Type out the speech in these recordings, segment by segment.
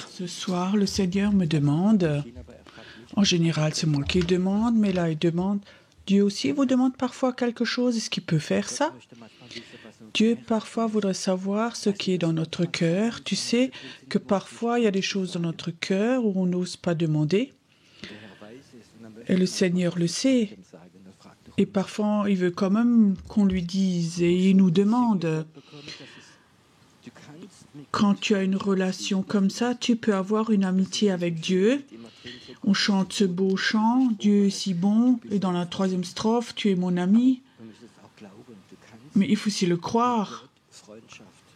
Ce soir, le Seigneur me demande, en général c'est moi qui demande, mais là il demande, Dieu aussi vous demande parfois quelque chose, est-ce qu'il peut faire ça? Dieu parfois voudrait savoir ce qui est dans notre cœur. Tu sais que parfois il y a des choses dans notre cœur où on n'ose pas demander, et le Seigneur le sait. Et parfois il veut quand même qu'on lui dise, et il nous demande. Quand tu as une relation comme ça, tu peux avoir une amitié avec Dieu. On chante ce beau chant, Dieu est si bon, et dans la 3e strophe, tu es mon ami. Mais il faut aussi le croire.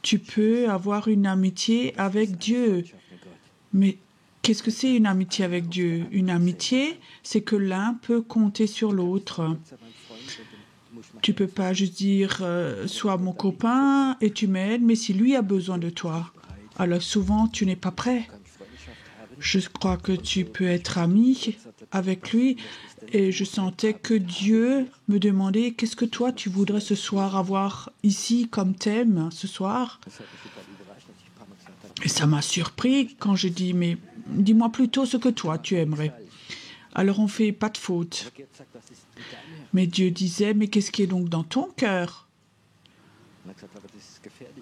Tu peux avoir une amitié avec Dieu. Mais qu'est-ce que c'est une amitié avec Dieu? Une amitié, c'est que l'un peut compter sur l'autre. Tu ne peux pas juste dire sois mon copain et tu m'aides, mais si lui a besoin de toi, alors souvent tu n'es pas prêt. Je crois que tu peux être ami avec lui et je sentais que Dieu me demandait qu'est-ce que toi tu voudrais ce soir avoir ici comme thème ce soir. Et ça m'a surpris quand j'ai dit mais dis-moi plutôt ce que toi tu aimerais. Alors on ne fait pas de faute. Mais Dieu disait, mais qu'est-ce qui est donc dans ton cœur?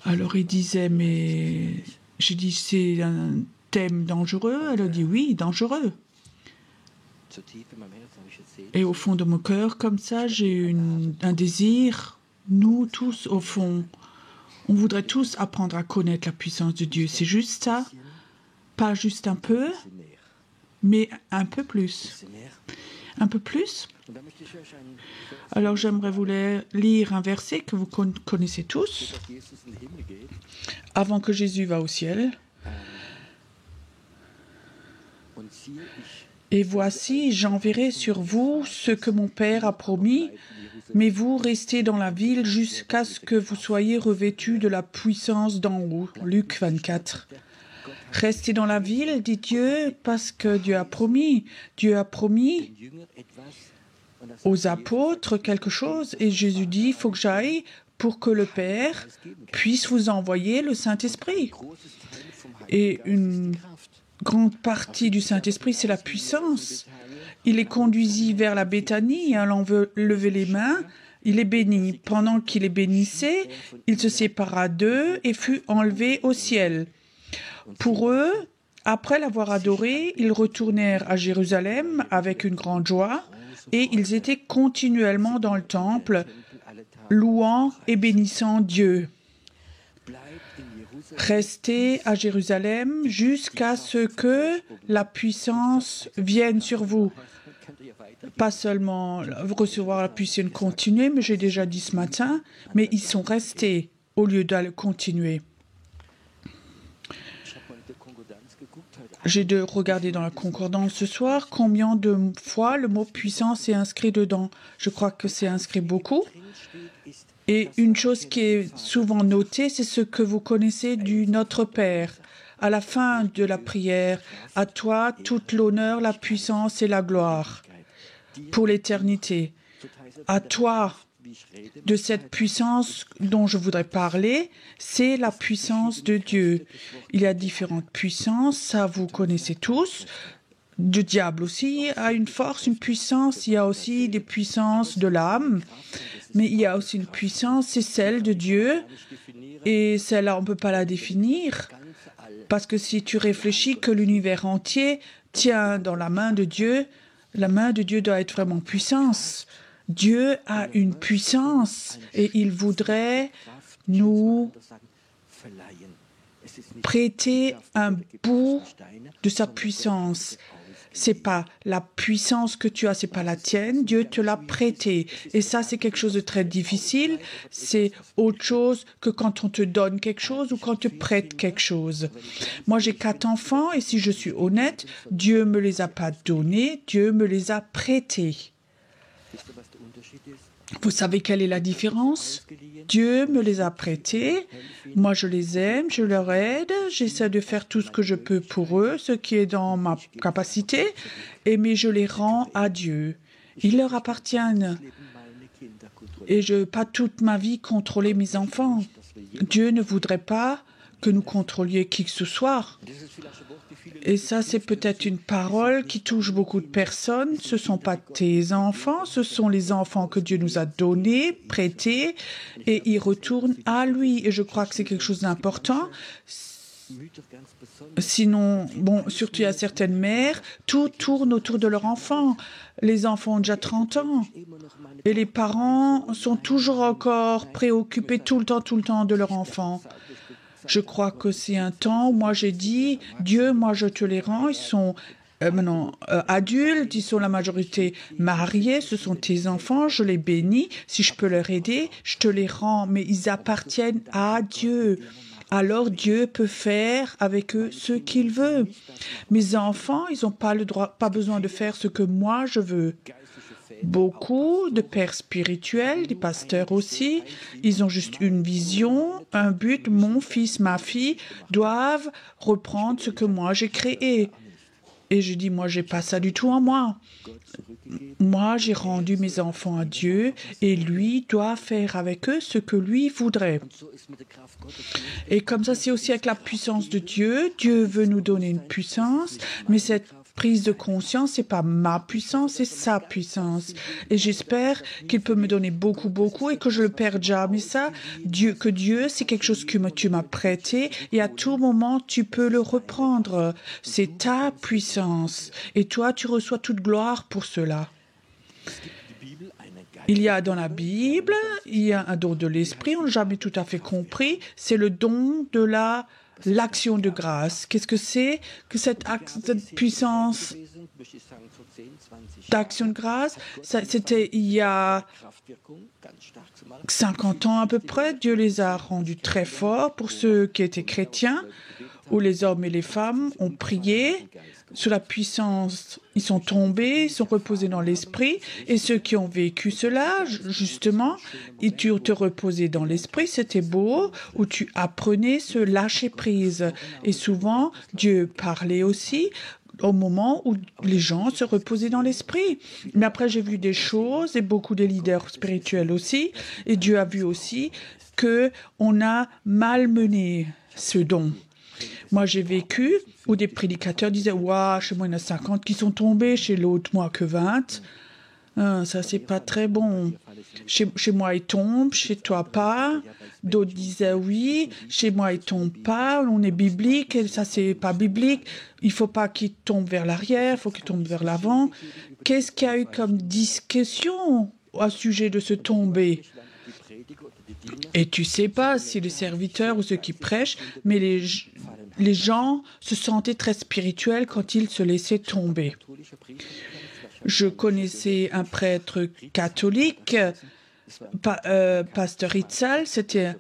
Alors il disait, mais j'ai dit, c'est un thème dangereux? Elle a dit, oui, dangereux. Et au fond de mon cœur, comme ça, j'ai un désir, nous tous, au fond, on voudrait tous apprendre à connaître la puissance de Dieu. C'est juste ça, pas juste un peu, mais un peu plus. Un peu plus. Alors j'aimerais vous lire un verset que vous connaissez tous. Avant que Jésus va au ciel. Et voici, j'enverrai sur vous ce que mon Père a promis, mais vous restez dans la ville jusqu'à ce que vous soyez revêtus de la puissance d'en haut. Luc 24. Restez dans la ville, dit Dieu, parce que Dieu a promis. Dieu a promis aux apôtres quelque chose et Jésus dit, il faut que j'aille pour que le Père puisse vous envoyer le Saint-Esprit. Et une grande partie du Saint-Esprit, c'est la puissance. Il les conduisit vers la Béthanie, allant lever les mains, il les bénit. Pendant qu'il les bénissait, il se sépara d'eux et fut enlevé au ciel. Pour eux, après l'avoir adoré, ils retournèrent à Jérusalem avec une grande joie et ils étaient continuellement dans le temple, louant et bénissant Dieu. Restez à Jérusalem jusqu'à ce que la puissance vienne sur vous. Pas seulement recevoir la puissance continuer, mais j'ai déjà dit ce matin, mais ils sont restés au lieu d'aller continuer. J'ai regardé dans la concordance ce soir combien de fois le mot puissance est inscrit dedans. Je crois que c'est inscrit beaucoup. Et une chose qui est souvent notée, c'est ce que vous connaissez du Notre Père. À la fin de la prière, à toi toute l'honneur, la puissance et la gloire pour l'éternité. À toi, de cette puissance dont je voudrais parler, c'est la puissance de Dieu. Il y a différentes puissances, ça vous connaissez tous. Le diable aussi a une force, une puissance. Il y a aussi des puissances de l'âme, mais il y a aussi une puissance, c'est celle de Dieu. Et celle-là, on ne peut pas la définir, parce que si tu réfléchis que l'univers entier tient dans la main de Dieu doit être vraiment puissance. Dieu a une puissance et il voudrait nous prêter un bout de sa puissance. C'est pas la puissance que tu as, c'est pas la tienne. Dieu te l'a prêtée. Et ça, c'est quelque chose de très difficile. C'est autre chose que quand on te donne quelque chose ou quand on te prête quelque chose. Moi, j'ai 4 enfants et si je suis honnête, Dieu me les a pas donnés, Dieu me les a prêtés. Vous savez quelle est la différence? Dieu me les a prêtés, moi je les aime, je leur aide, j'essaie de faire tout ce que je peux pour eux, ce qui est dans ma capacité, mais je les rends à Dieu. Ils leur appartiennent. Et je ne veux pas toute ma vie contrôler mes enfants. Dieu ne voudrait pas que nous contrôlions qui que ce soit. Et ça, c'est peut-être une parole qui touche beaucoup de personnes. Ce ne sont pas tes enfants, ce sont les enfants que Dieu nous a donnés, prêtés, et ils retournent à lui. Et je crois que c'est quelque chose d'important. Sinon, bon, surtout il y a certaines mères, tout tourne autour de leur enfant. Les enfants ont déjà 30 ans. Et les parents sont toujours encore préoccupés tout le temps de leur enfant. Je crois que c'est un temps où moi j'ai dit, Dieu, moi je te les rends, ils sont maintenant adultes, ils sont la majorité mariés, ce sont tes enfants, je les bénis, si je peux leur aider, je te les rends, mais ils appartiennent à Dieu. Alors Dieu peut faire avec eux ce qu'il veut. Mes enfants, ils n'ont pas le droit, pas besoin de faire ce que moi je veux. Beaucoup de pères spirituels, des pasteurs aussi, ils ont juste une vision, un but. Mon fils, ma fille doivent reprendre ce que moi j'ai créé. Et je dis, moi, j'ai pas ça du tout en moi. Moi, j'ai rendu mes enfants à Dieu et lui doit faire avec eux ce que lui voudrait. Et comme ça, c'est aussi avec la puissance de Dieu. Dieu veut nous donner une puissance, mais cette prise de conscience, c'est pas ma puissance, c'est sa puissance. Et j'espère qu'il peut me donner beaucoup, et que je le perds jamais ça. Dieu, c'est quelque chose que tu m'as prêté, et à tout moment, tu peux le reprendre. C'est ta puissance. Et toi, tu reçois toute gloire pour cela. Il y a dans la Bible, il y a un don de l'esprit, on n'a jamais tout à fait compris, c'est le don de l'action de grâce. Qu'est-ce que c'est que cette puissance d'action de grâce? C'était il y a 50 ans à peu près. Dieu les a rendus très forts pour ceux qui étaient chrétiens, où les hommes et les femmes ont prié. Sous la puissance, ils sont tombés, ils sont reposés dans l'esprit. Et ceux qui ont vécu cela, justement, et tu te reposais dans l'esprit, c'était beau, où tu apprenais ce lâcher prise. Et souvent, Dieu parlait aussi au moment où les gens se reposaient dans l'esprit. Mais après, j'ai vu des choses, et beaucoup de leaders spirituels aussi, et Dieu a vu aussi qu'on a malmené ce don. Moi, j'ai vécu où des prédicateurs disaient « Waouh, chez moi, il y en a 50 qui sont tombés, chez l'autre, moi, que 20. Ça, c'est pas très bon. Chez moi, ils tombent, chez toi, pas. » D'autres disaient « Oui, chez moi, ils tombent pas, on est biblique, et ça, c'est pas biblique. Il faut pas qu'ils tombent vers l'arrière, il faut qu'ils tombent vers l'avant. » Qu'est-ce qu'il y a eu comme discussion au sujet de ce tomber? Et tu sais pas si les serviteurs ou ceux qui prêchent, mais les gens se sentaient très spirituels quand ils se laissaient tomber. Je connaissais un prêtre catholique, pasteur Itzal, c'était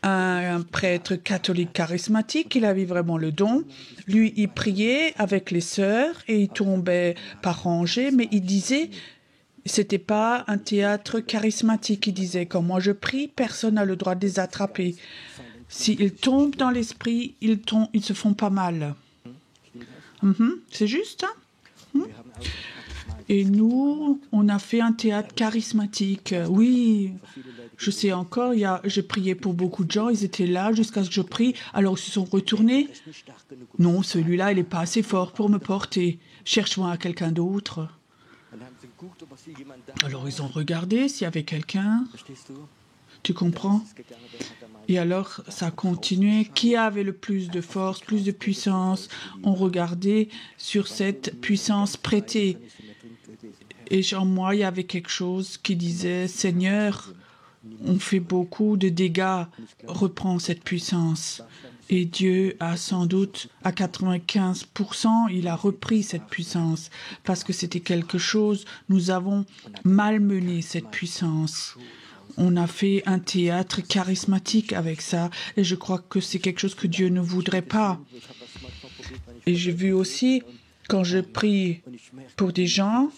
un prêtre catholique charismatique, il avait vraiment le don. Lui, il priait avec les sœurs et il tombait par rangées, mais il disait... C'était pas un théâtre charismatique, il disait. Quand moi je prie, personne n'a le droit de les attraper. S'ils tombent dans l'esprit, ils se font pas mal. C'est juste, hein? Et nous, on a fait un théâtre charismatique. Oui, je sais encore, j'ai prié pour beaucoup de gens, ils étaient là jusqu'à ce que je prie, alors ils se sont retournés. Non, celui-là, il n'est pas assez fort pour me porter. Cherche-moi quelqu'un d'autre. Alors ils ont regardé s'il y avait quelqu'un, tu comprends? Et alors ça a continué. Qui avait le plus de force, plus de puissance? On regardait sur cette puissance prêtée. Et en moi, il y avait quelque chose qui disait, Seigneur, on fait beaucoup de dégâts, reprends cette puissance. Et Dieu a sans doute, à 95%, il a repris cette puissance parce que c'était quelque chose, nous avons malmené cette puissance. On a fait un théâtre charismatique avec ça et je crois que c'est quelque chose que Dieu ne voudrait pas. Et j'ai vu aussi, quand je prie pour des gens,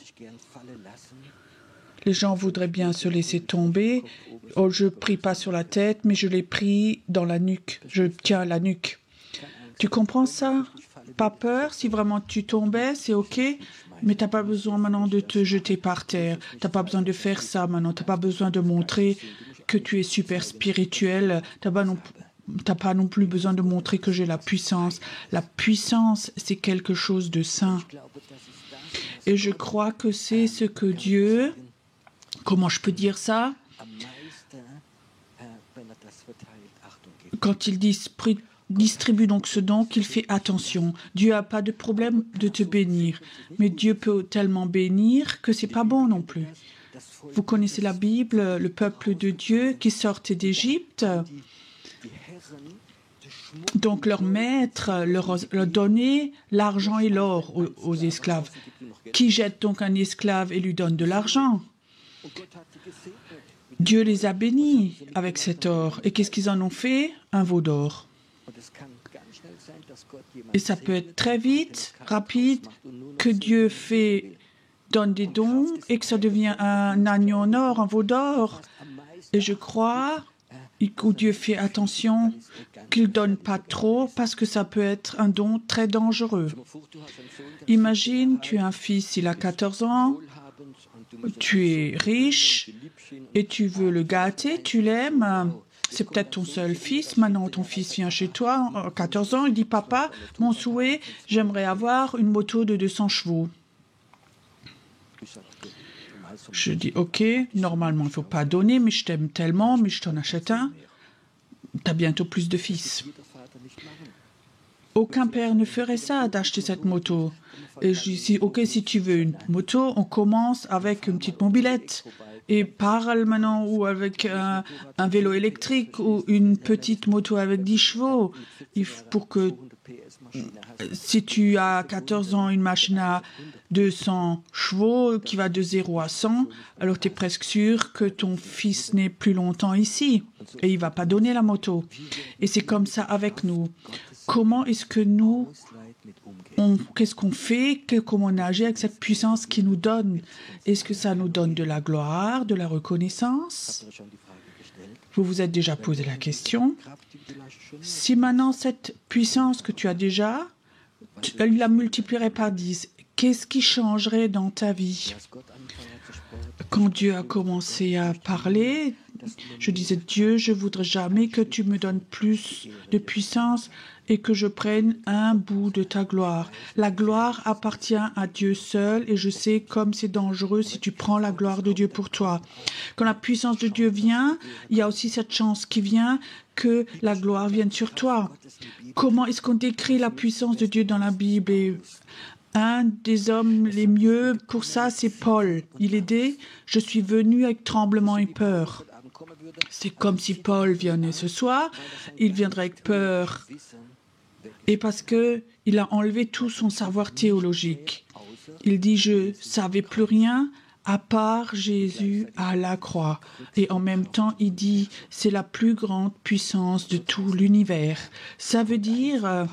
les gens voudraient bien se laisser tomber. Oh, je ne prie pas sur la tête, mais je les prie dans la nuque. Je tiens la nuque. Tu comprends ça? Pas peur. Si vraiment tu tombais, c'est OK. Mais tu n'as pas besoin maintenant de te jeter par terre. Tu n'as pas besoin de faire ça maintenant. Tu n'as pas besoin de montrer que tu es super spirituel. Tu n'as pas non plus besoin de montrer que j'ai la puissance. La puissance, c'est quelque chose de saint. Et je crois que c'est ce que Dieu... Comment je peux dire ça? Quand il distribue donc ce don, qu'il fait attention. Dieu n'a pas de problème de te bénir. Mais Dieu peut tellement bénir que ce n'est pas bon non plus. Vous connaissez la Bible, le peuple de Dieu qui sortait d'Égypte. Donc leur maître leur donnait l'argent et l'or aux esclaves. Qui jette donc un esclave et lui donne de l'argent? Dieu les a bénis avec cet or. Et qu'est-ce qu'ils en ont fait? Un veau d'or. Et ça peut être très vite, rapide, que Dieu donne des dons et que ça devient un agneau en or, un veau d'or. Et je crois que Dieu fait attention qu'il ne donne pas trop parce que ça peut être un don très dangereux. Imagine, tu as un fils, il a 14 ans, tu es riche et tu veux le gâter, tu l'aimes. C'est peut-être ton seul fils. Maintenant, ton fils vient chez toi, à 14 ans, il dit « Papa, mon souhait, j'aimerais avoir une moto de 200 chevaux. » Je dis « Ok, normalement, il ne faut pas donner, mais je t'aime tellement, mais je t'en achète un. Tu as bientôt plus de fils. » Aucun père ne ferait ça, d'acheter cette moto. Et je dis, OK, si tu veux une moto, on commence avec une petite mobilette. Et parle maintenant ou avec un vélo électrique ou une petite moto avec 10 chevaux. Pour que, si tu as 14 ans, une machine à 200 chevaux qui va de 0 à 100, alors tu es presque sûr que ton fils n'est plus longtemps ici. Et il ne va pas donner la moto. Et c'est comme ça avec nous. Comment est-ce que nous, qu'est-ce qu'on fait, comment on agit avec cette puissance qui nous donne? Est-ce que ça nous donne de la gloire, de la reconnaissance? Vous vous êtes déjà posé la question. Si maintenant cette puissance que tu as déjà, tu la multiplierais par 10, qu'est-ce qui changerait dans ta vie? Quand Dieu a commencé à parler, je disais, Dieu, je ne voudrais jamais que tu me donnes plus de puissance et que je prenne un bout de ta gloire. La gloire appartient à Dieu seul et je sais comme c'est dangereux si tu prends la gloire de Dieu pour toi. Quand la puissance de Dieu vient, il y a aussi cette chance qui vient que la gloire vienne sur toi. Comment est-ce qu'on décrit la puissance de Dieu dans la Bible? Et un des hommes les mieux pour ça, c'est Paul. Il est dit, je suis venu avec tremblement et peur. C'est comme si Paul venait ce soir, il viendrait avec peur. Et parce qu'il a enlevé tout son savoir théologique. Il dit, je ne savais plus rien à part Jésus à la croix. Et en même temps, il dit, c'est la plus grande puissance de tout l'univers. Ça veut dire,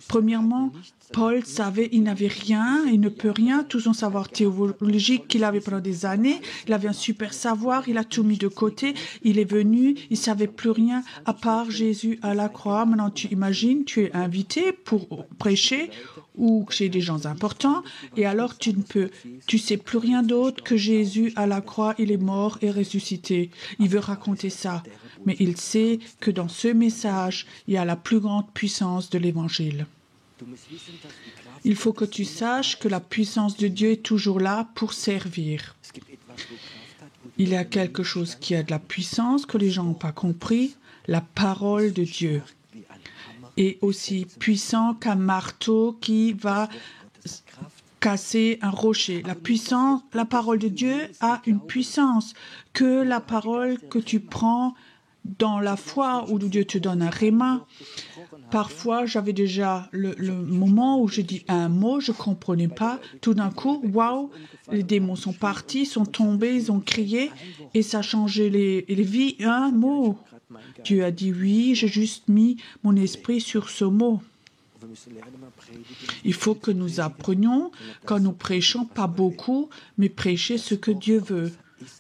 premièrement, Paul savait, il n'avait rien, il ne peut rien, tout son savoir théologique qu'il avait pendant des années, il avait un super savoir, il a tout mis de côté, il est venu, il ne savait plus rien à part Jésus à la croix. Maintenant, tu imagines, tu es invité pour prêcher ou chez des gens importants, et alors tu sais plus rien d'autre que Jésus à la croix, il est mort et ressuscité. Il veut raconter ça, mais il sait que dans ce message, il y a la plus grande puissance de l'Évangile. Il faut que tu saches que la puissance de Dieu est toujours là pour servir. Il y a quelque chose qui a de la puissance que les gens n'ont pas compris, la parole de Dieu est aussi puissant qu'un marteau qui va casser un rocher. La parole de Dieu a une puissance que la parole que tu prends dans la foi où Dieu te donne un réma. Parfois, j'avais déjà le moment où je dis un mot, je ne comprenais pas. Tout d'un coup, waouh, les démons sont partis, sont tombés, ils ont crié et ça a changé les vies. Un mot. Dieu a dit oui, j'ai juste mis mon esprit sur ce mot. Il faut que nous apprenions, quand nous prêchons, pas beaucoup, mais prêcher ce que Dieu veut.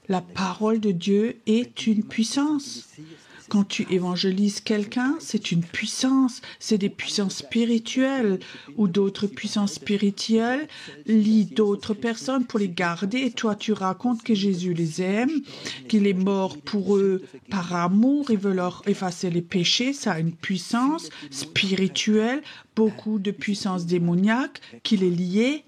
La parole de Dieu est une puissance. Quand tu évangélises quelqu'un, c'est une puissance, c'est des puissances spirituelles ou d'autres puissances spirituelles lient d'autres personnes pour les garder et toi tu racontes que Jésus les aime, qu'il est mort pour eux par amour, il veut leur effacer les péchés, ça a une puissance spirituelle, beaucoup de puissance démoniaque qu'il est lié.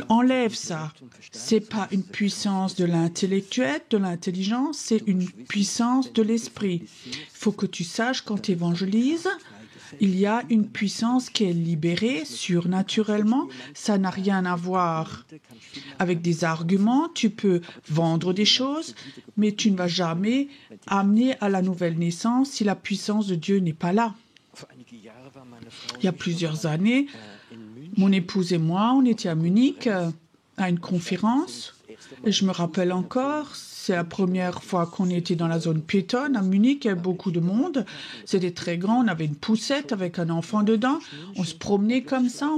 Enlève ça. C'est pas une puissance de l'intellectuel, de l'intelligence, c'est une puissance de l'esprit. Il faut que tu saches quand tu évangélises, il y a une puissance qui est libérée surnaturellement. Ça n'a rien à voir avec des arguments. Tu peux vendre des choses, mais tu ne vas jamais amener à la nouvelle naissance si la puissance de Dieu n'est pas là. Il y a plusieurs années, mon épouse et moi, on était à Munich à une conférence. Et je me rappelle encore, c'est la première fois qu'on était dans la zone piétonne à Munich, il y avait beaucoup de monde. C'était très grand, on avait une poussette avec un enfant dedans. On se promenait comme ça.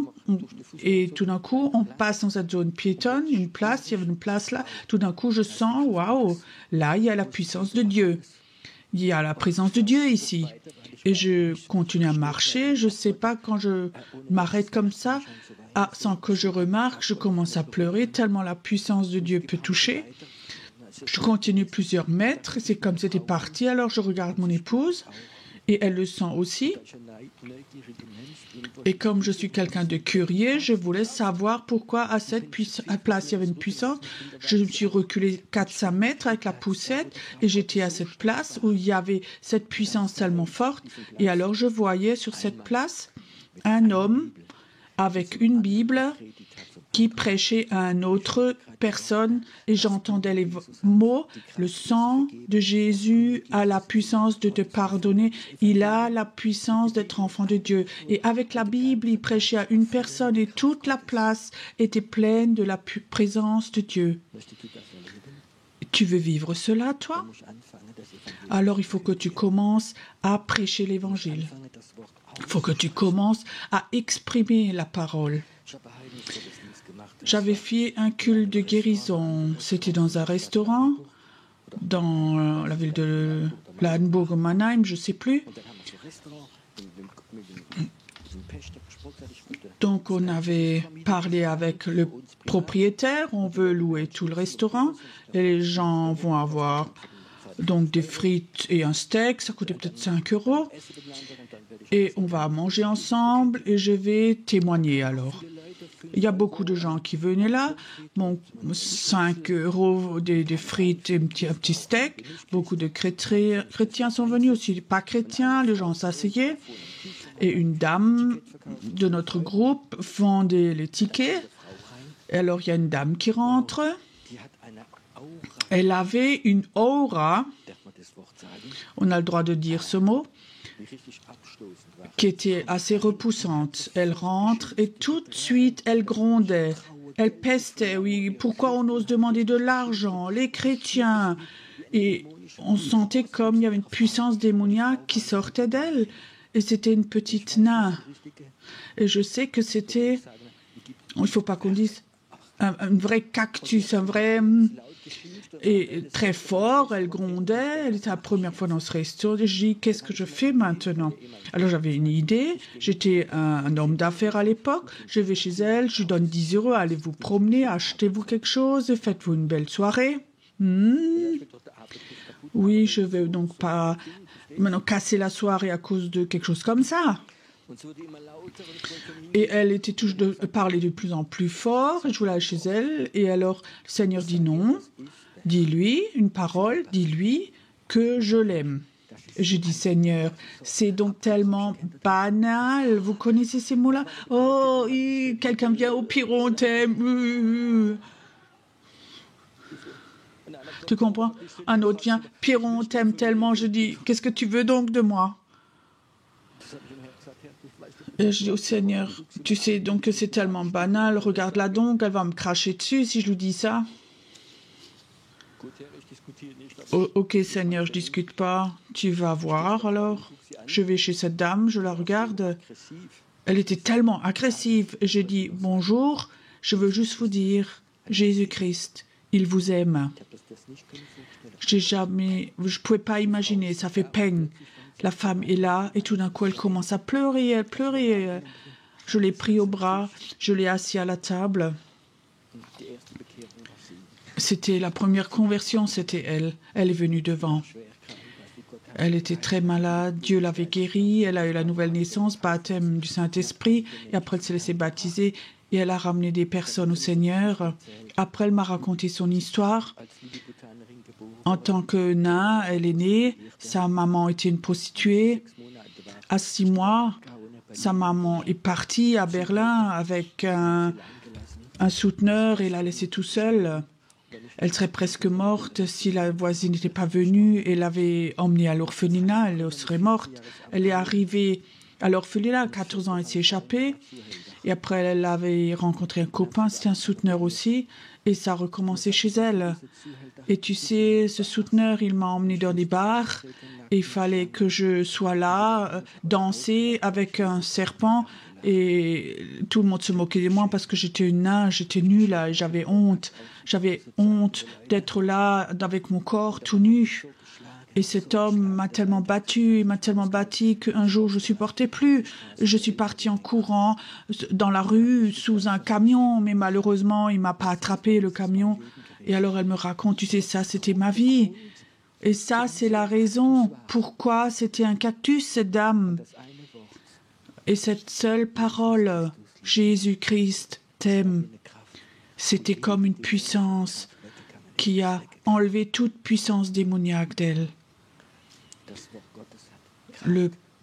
Et tout d'un coup, on passe dans cette zone piétonne, une place, il y avait une place là. Tout d'un coup, je sens, waouh, là, il y a la puissance de Dieu. Il y a la présence de Dieu ici. Et je continue à marcher. Je ne sais pas quand je m'arrête comme ça, sans que je remarque, je commence à pleurer tellement la puissance de Dieu peut toucher. Je continue plusieurs mètres. C'est comme c'était parti. Alors je regarde mon épouse et elle le sent aussi. Et comme je suis quelqu'un de curieux, je voulais savoir pourquoi à cette place il y avait une puissance. Je me suis reculée 400 mètres avec la poussette et j'étais à cette place où il y avait cette puissance tellement forte. Et alors je voyais sur cette place un homme avec une Bible qui prêchait à une autre personne et j'entendais les mots, le sang de Jésus a la puissance de te pardonner, il a la puissance d'être enfant de Dieu. Et avec la Bible, il prêchait à une personne et toute la place était pleine de la présence de Dieu. Tu veux vivre cela, toi? Alors il faut que tu commences à prêcher l'Évangile. Il faut que tu commences à exprimer la parole. J'avais fait un culte de guérison. C'était dans un restaurant, dans la ville de Hamburg Mannheim, je ne sais plus. Donc on avait parlé avec le propriétaire, on veut louer tout le restaurant et les gens vont avoir donc des frites et un steak, ça coûtait peut-être 5 €. Et on va manger ensemble et je vais témoigner alors. Il y a beaucoup de gens qui venaient là. Bon, 5 € des frites et un petit steak. Beaucoup de chrétiens sont venus aussi, pas chrétiens. Les gens s'asseyaient. Et une dame de notre groupe vendait les tickets. Et alors, il y a une dame qui rentre. Elle avait une aura, on a le droit de dire ce mot, qui était assez repoussante. Elle rentre et tout de suite, elle grondait. Elle pestait, oui, pourquoi on ose demander de l'argent, les chrétiens. Et on sentait comme il y avait une puissance démoniaque qui sortait d'elle. Et c'était une petite nain. Et je sais que c'était, il ne faut pas qu'on dise, un vrai cactus, un vrai... Et très fort, elle grondait, elle était la première fois dans ce resto. Je dis, qu'est-ce que je fais maintenant? Alors j'avais une idée, j'étais un homme d'affaires à l'époque, je vais chez elle, je lui donne 10 €, allez vous promener, achetez-vous quelque chose, faites-vous une belle soirée. Oui, je ne vais donc pas maintenant casser la soirée à cause de quelque chose comme ça. Et elle était toujours parler de plus en plus fort, je voulais aller chez elle, et alors le Seigneur dit non, dis-lui une parole, dis-lui que je l'aime. Je dis, Seigneur, c'est donc tellement banal, vous connaissez ces mots-là? Oh, quelqu'un vient au Piron, on t'aime. Tu comprends? Un autre vient, Piron, on t'aime tellement, je dis, qu'est-ce que tu veux donc de moi? Et je dis au Seigneur, tu sais donc que c'est tellement banal, regarde-la donc, elle va me cracher dessus si je lui dis ça. Ok Seigneur, je discute pas, tu vas voir alors. Je vais chez cette dame, je la regarde. Elle était tellement agressive. J'ai dit, bonjour, je veux juste vous dire, Jésus-Christ, il vous aime. Je pouvais pas imaginer, ça fait peine. La femme est là et tout d'un coup elle commence à pleurer, elle pleurait. Je l'ai pris au bras, je l'ai assis à la table. C'était la première conversion, c'était elle. Elle est venue devant. Elle était très malade, Dieu l'avait guérie, elle a eu la nouvelle naissance, baptême du Saint-Esprit, et après elle s'est laissée baptiser, et elle a ramené des personnes au Seigneur. Après, elle m'a raconté son histoire. En tant que nain, elle est née, sa maman était une prostituée. À 6 mois, sa maman est partie à Berlin avec un souteneur et l'a laissée tout seule. Elle serait presque morte si la voisine n'était pas venue et l'avait emmenée à l'orphelinat, elle serait morte. Elle est arrivée à l'orphelinat, à 14 ans, elle s'est échappée. Et après, elle avait rencontré un copain, c'était un souteneur aussi, et ça a recommencé chez elle. Et tu sais, ce souteneur, il m'a emmenée dans des bars, et il fallait que je sois là, danser avec un serpent, et tout le monde se moquait de moi parce que j'étais une nain, j'étais nulle, et j'avais honte. J'avais honte d'être là avec mon corps tout nu. Et cet homme m'a tellement battu, il m'a tellement battu qu'un jour je ne supportais plus. Je suis partie en courant dans la rue sous un camion, mais malheureusement, il ne m'a pas attrapé le camion. Et alors elle me raconte, tu sais, ça c'était ma vie. Et ça, c'est la raison pourquoi c'était un cactus, cette dame. Et cette seule parole, Jésus-Christ t'aime, c'était comme une puissance qui a enlevé toute puissance démoniaque d'elle.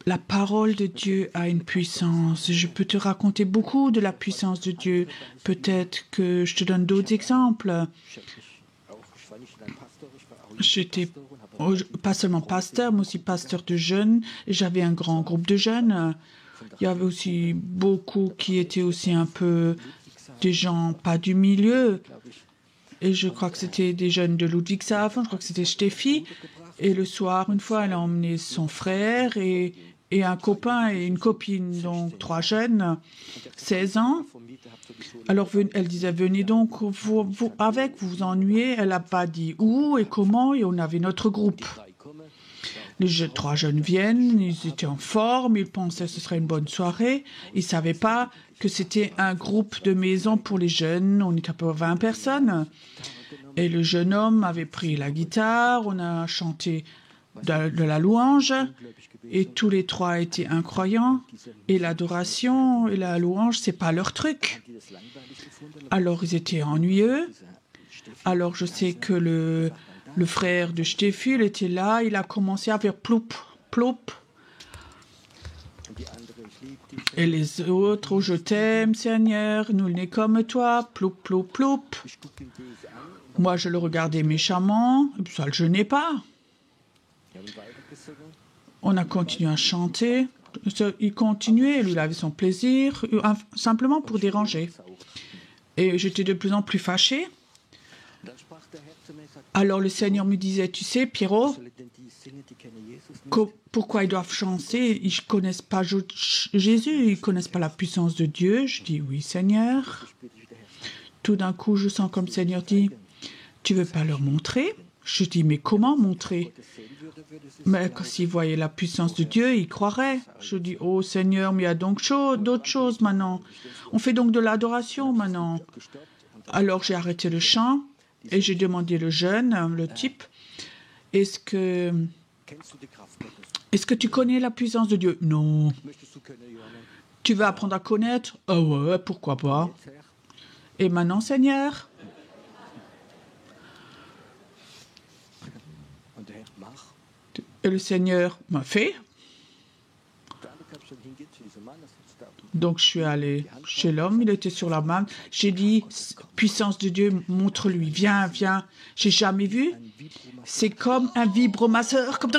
La parole de Dieu a une puissance. Je peux te raconter beaucoup de la puissance de Dieu. Peut-être que je te donne d'autres exemples. J'étais pas seulement pasteur, mais aussi pasteur de jeunes. J'avais un grand groupe de jeunes. Il y avait aussi beaucoup qui étaient aussi un peu des gens pas du milieu. Et je crois que c'était des jeunes de Ludwigshafen, je crois que c'était Steffi. Et le soir, une fois, elle a emmené son frère et un copain et une copine, donc 3 jeunes, 16 ans. Alors, elle disait, venez donc vous vous ennuyez. Elle n'a pas dit où et comment, et on avait notre groupe. Les 3 jeunes viennent, ils étaient en forme, ils pensaient que ce serait une bonne soirée. Ils ne savaient pas que c'était un groupe de maison pour les jeunes. On était à peu près 20 personnes. Et le jeune homme avait pris la guitare, on a chanté de la louange, et tous les 3 étaient incroyants. Et l'adoration et la louange, ce n'est pas leur truc. Alors, ils étaient ennuyeux. Alors, je sais que le frère de Steffi, il était là, il a commencé à faire ploup, ploup. Et les autres, oh, je t'aime, Seigneur, nul n'est comme toi, ploup, ploup, ploup. Moi, je le regardais méchamment, ça ne le gênait pas. On a continué à chanter. Il continuait, lui, il avait son plaisir, simplement pour déranger. Et j'étais de plus en plus fâchée. Alors le Seigneur me disait, tu sais, Pierrot, pourquoi ils doivent chanter? Ils ne connaissent pas Jésus, ils ne connaissent pas la puissance de Dieu. Je dis, oui, Seigneur. Tout d'un coup, je sens comme le Seigneur dit, tu ne veux pas leur montrer? Je dis, mais comment montrer? Mais s'ils voyaient la puissance de Dieu, ils croiraient. Je dis, oh Seigneur, mais il y a donc d'autres choses maintenant. On fait donc de l'adoration maintenant. Alors j'ai arrêté le chant et j'ai demandé le jeune, le type, est-ce que tu connais la puissance de Dieu? Non. Tu veux apprendre à connaître? Ah ouais, pourquoi pas. Et maintenant, Seigneur? Et le Seigneur m'a fait. Donc je suis allé chez l'homme, il était sur la main. J'ai dit, puissance de Dieu, montre-lui, viens, viens. J'ai jamais vu. C'est comme un vibromasseur, comme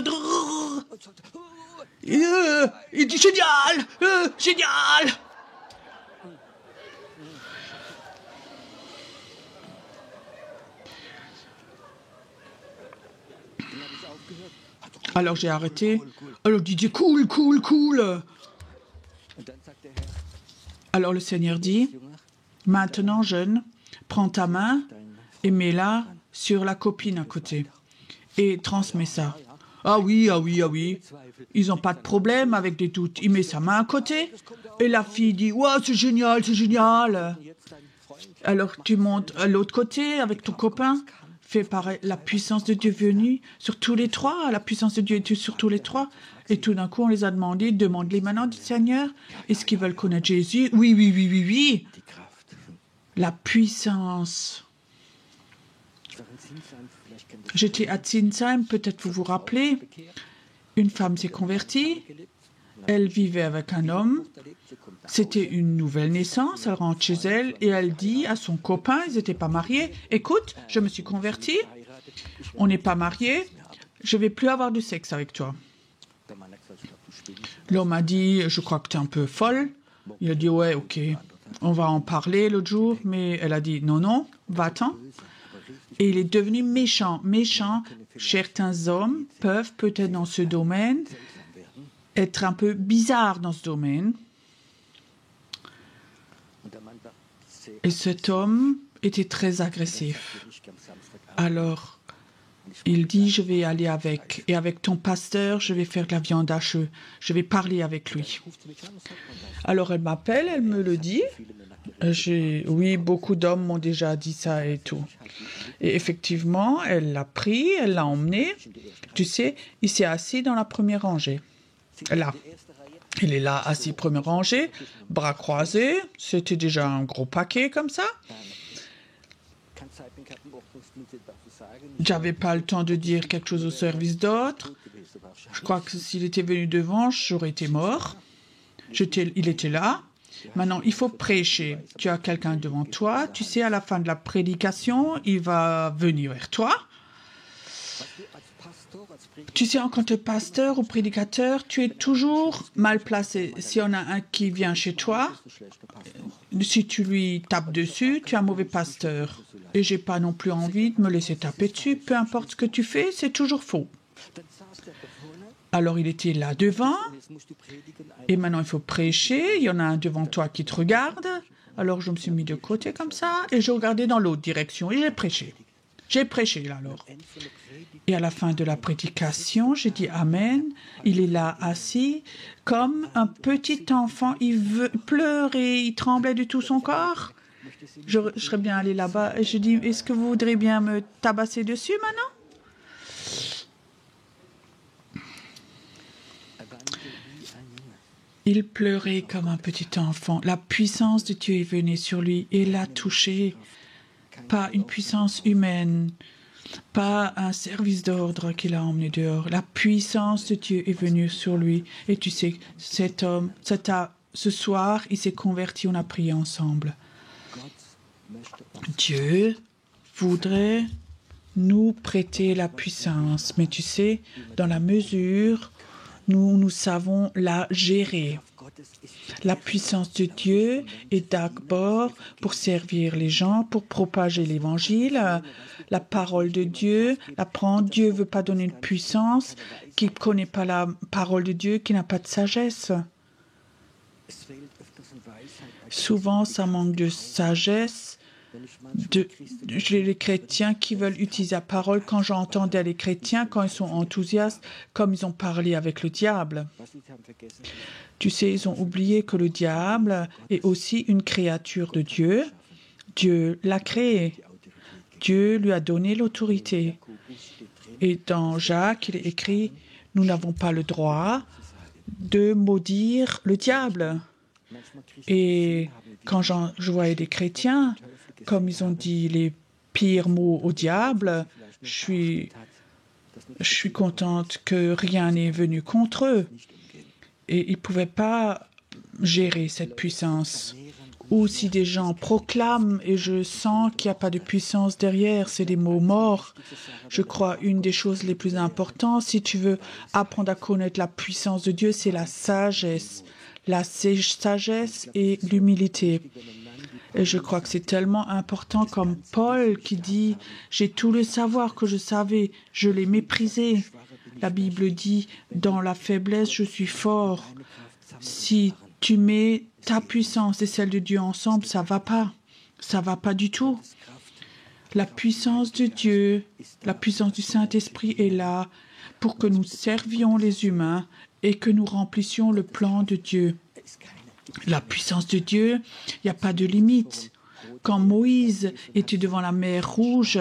Il dit génial, génial. Alors j'ai arrêté. Alors Didier, cool, cool, cool. Alors le Seigneur dit, maintenant jeune, prends ta main et mets-la sur la copine à côté et transmets ça. Ah oui, ah oui, ah oui. Ils n'ont pas de problème avec des doutes. Il met sa main à côté et la fille dit, ouais, c'est génial, c'est génial. Alors tu montes à l'autre côté avec ton copain. Fais pareil, la puissance de Dieu venue sur tous les trois. La puissance de Dieu est sur tous les trois. Et tout d'un coup, on les a demandé, demande-les maintenant du Seigneur. Est-ce qu'ils veulent connaître Jésus? Oui, oui, oui, oui, oui. La puissance. J'étais à Zinsheim, peut-être vous vous rappelez. Une femme s'est convertie. Elle vivait avec un homme. C'était une nouvelle naissance. Elle rentre chez elle et elle dit à son copain, ils n'étaient pas mariés, écoute, je me suis convertie, on n'est pas mariés, je ne vais plus avoir de sexe avec toi. L'homme a dit, je crois que tu es un peu folle. Il a dit, ouais, ok, on va en parler l'autre jour, mais elle a dit, non, non, va-t'en. Et il est devenu méchant, méchant. Certains hommes peuvent peut-être dans ce domaine être un peu bizarres dans ce domaine. Et cet homme était très agressif. Alors, il dit, je vais aller avec. Et avec ton pasteur, je vais faire de la viande hachée. Je vais parler avec lui. Alors, elle m'appelle, elle me le dit. Oui, beaucoup d'hommes m'ont déjà dit ça et tout. Et effectivement, elle l'a pris, elle l'a emmené. Tu sais, il s'est assis dans la première rangée. Là. Il est là, assis première rangée, bras croisés. C'était déjà un gros paquet comme ça. J'avais pas le temps de dire quelque chose au service d'autre. Je crois que s'il était venu devant, j'aurais été mort. Il était là. Maintenant, il faut prêcher. Tu as quelqu'un devant toi. Tu sais, à la fin de la prédication, il va venir vers toi. Tu sais, en tant que pasteur ou prédicateur, tu es toujours mal placé. Si on a un qui vient chez toi, si tu lui tapes dessus, tu es un mauvais pasteur. Et j'ai pas non plus envie de me laisser taper dessus. Peu importe ce que tu fais, c'est toujours faux. Alors il était là devant, et maintenant il faut prêcher. Il y en a un devant toi qui te regarde. Alors je me suis mis de côté comme ça, et je regardais dans l'autre direction, et j'ai prêché. J'ai prêché là alors. Et à la fin de la prédication, j'ai dit Amen. Il est là assis comme un petit enfant. Il veut pleurer, il tremblait de tout son corps. Je serais bien allé là-bas et je dis est-ce que vous voudrez bien me tabasser dessus maintenant? Il pleurait comme un petit enfant. La puissance de Dieu est venue sur lui et l'a touché. Pas une puissance humaine, pas un service d'ordre qui l'a emmené dehors. La puissance de Dieu est venue sur lui. Et tu sais, cet homme, ce soir, il s'est converti, on a prié ensemble. Dieu voudrait nous prêter la puissance, mais tu sais, dans la mesure, nous savons la gérer. La puissance de Dieu est d'abord pour servir les gens, pour propager l'évangile, la parole de Dieu, l'apprendre. Dieu ne veut pas donner une puissance qui ne connaît pas la parole de Dieu, qui n'a pas de sagesse. Souvent, ça manque de sagesse. Les chrétiens qui veulent utiliser la parole, quand j'entendais les chrétiens, quand ils sont enthousiastes, comme ils ont parlé avec le diable. Tu sais, ils ont oublié que le diable est aussi une créature de Dieu. Dieu l'a créé. Dieu lui a donné l'autorité. Et dans Jacques, il est écrit, nous n'avons pas le droit de maudire le diable. Et quand je voyais des chrétiens, comme ils ont dit les pires mots au diable, je suis contente que rien n'est venu contre eux. Et ils ne pouvaient pas gérer cette puissance. ou si des gens proclament et je sens qu'il n'y a pas de puissance derrière, c'est des mots morts. Je crois une des choses les plus importantes, si tu veux apprendre à connaître la puissance de Dieu, c'est la sagesse. La sagesse et l'humilité. Et je crois que c'est tellement important comme Paul qui dit « J'ai tout le savoir que je savais, je l'ai méprisé ». La Bible dit « Dans la faiblesse, je suis fort ». Si tu mets ta puissance et celle de Dieu ensemble, ça va pas. Ça va pas du tout. La puissance de Dieu, la puissance du Saint-Esprit est là pour que nous servions les humains et que nous remplissions le plan de Dieu. La puissance de Dieu, il n'y a pas de limite. Quand Moïse était devant la mer Rouge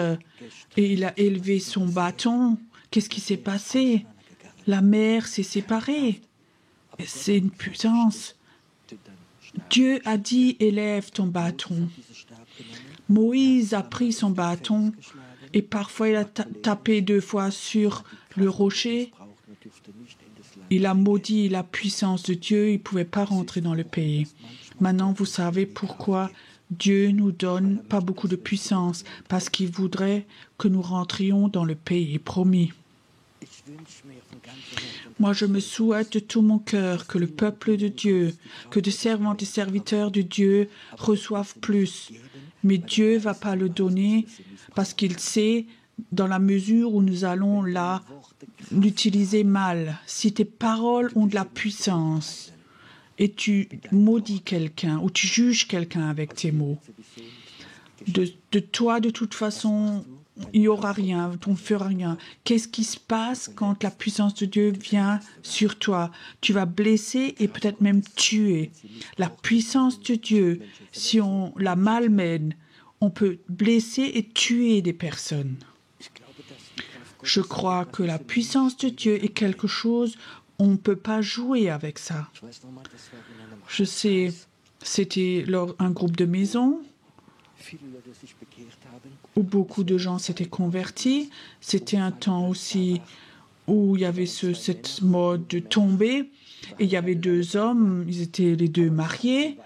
et il a élevé son bâton, qu'est-ce qui s'est passé? La mer s'est séparée. C'est une puissance. Dieu a dit, élève ton bâton. Moïse a pris son bâton et parfois il a tapé 2 fois sur le rocher. Il a maudit la puissance de Dieu, il ne pouvait pas rentrer dans le pays. Maintenant, vous savez pourquoi Dieu nous donne pas beaucoup de puissance, parce qu'il voudrait que nous rentrions dans le pays promis. Moi, je me souhaite de tout mon cœur que le peuple de Dieu, que des servantes et serviteurs de Dieu reçoivent plus. Mais Dieu ne va pas le donner parce qu'il sait, dans la mesure où nous allons là, l'utiliser mal. Si tes paroles ont de la puissance et tu maudis quelqu'un ou tu juges quelqu'un avec tes mots, de toi, de toute façon, il n'y aura rien, on ne fera rien. Qu'est-ce qui se passe quand la puissance de Dieu vient sur toi? Tu vas blesser et peut-être même tuer. La puissance de Dieu, si on la malmène, on peut blesser et tuer des personnes. Je crois que la puissance de Dieu est quelque chose, on ne peut pas jouer avec ça. Je sais, c'était un groupe de maison où beaucoup de gens s'étaient convertis. C'était un temps aussi où il y avait cette mode de tomber. Et il y avait 2 hommes, ils étaient les 2 mariés,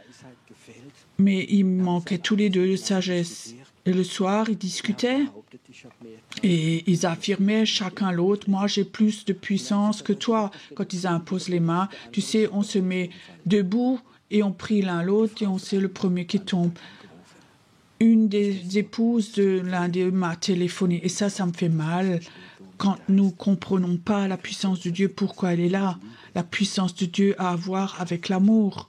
mais ils manquaient tous les 2 de sagesse. Et le soir, ils discutaient et ils affirmaient chacun l'autre, moi j'ai plus de puissance que toi. Quand ils imposent les mains, tu sais, on se met debout et on prie l'un l'autre et on sait le premier qui tombe. Une des épouses de l'un d'eux m'a téléphoné et ça me fait mal quand nous ne comprenons pas la puissance de Dieu, pourquoi elle est là. La puissance de Dieu a à voir avec l'amour.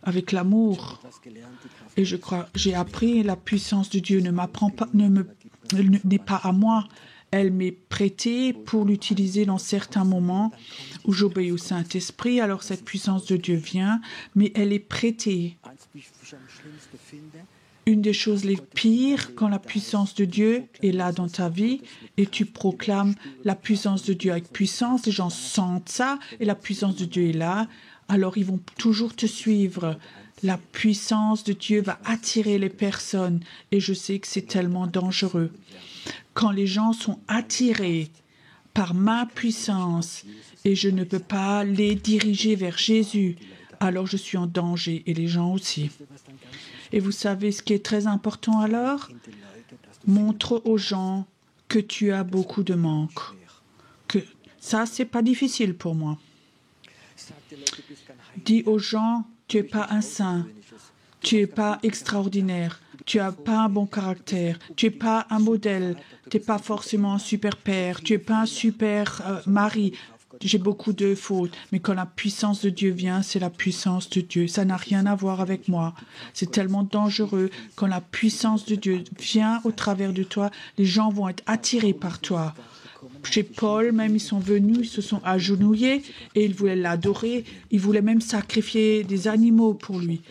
Avec l'amour. Et je crois, j'ai appris, la puissance de Dieu ne m'apprend pas, n'est pas à moi. Elle m'est prêtée pour l'utiliser dans certains moments où j'obéis au Saint-Esprit. Alors cette puissance de Dieu vient, mais elle est prêtée. Une des choses les pires, quand la puissance de Dieu est là dans ta vie et tu proclames la puissance de Dieu avec puissance, les gens sentent ça et la puissance de Dieu est là, alors ils vont toujours te suivre. La puissance de Dieu va attirer les personnes et je sais que c'est tellement dangereux. Quand les gens sont attirés par ma puissance et je ne peux pas les diriger vers Jésus, alors je suis en danger et les gens aussi. Et vous savez ce qui est très important alors? Montre aux gens que tu as beaucoup de manques. Que ça, c'est pas difficile pour moi. Dis aux gens, tu n'es pas un saint, tu n'es pas extraordinaire, tu n'as pas un bon caractère, tu n'es pas un modèle, tu n'es pas forcément un super père, tu n'es pas un super mari. J'ai beaucoup de fautes, mais quand la puissance de Dieu vient, c'est la puissance de Dieu. Ça n'a rien à voir avec moi. C'est tellement dangereux. Quand la puissance de Dieu vient au travers de toi, les gens vont être attirés par toi. Chez Paul, même, ils sont venus, ils se sont agenouillés et ils voulaient l'adorer. Ils voulaient même sacrifier des animaux pour lui.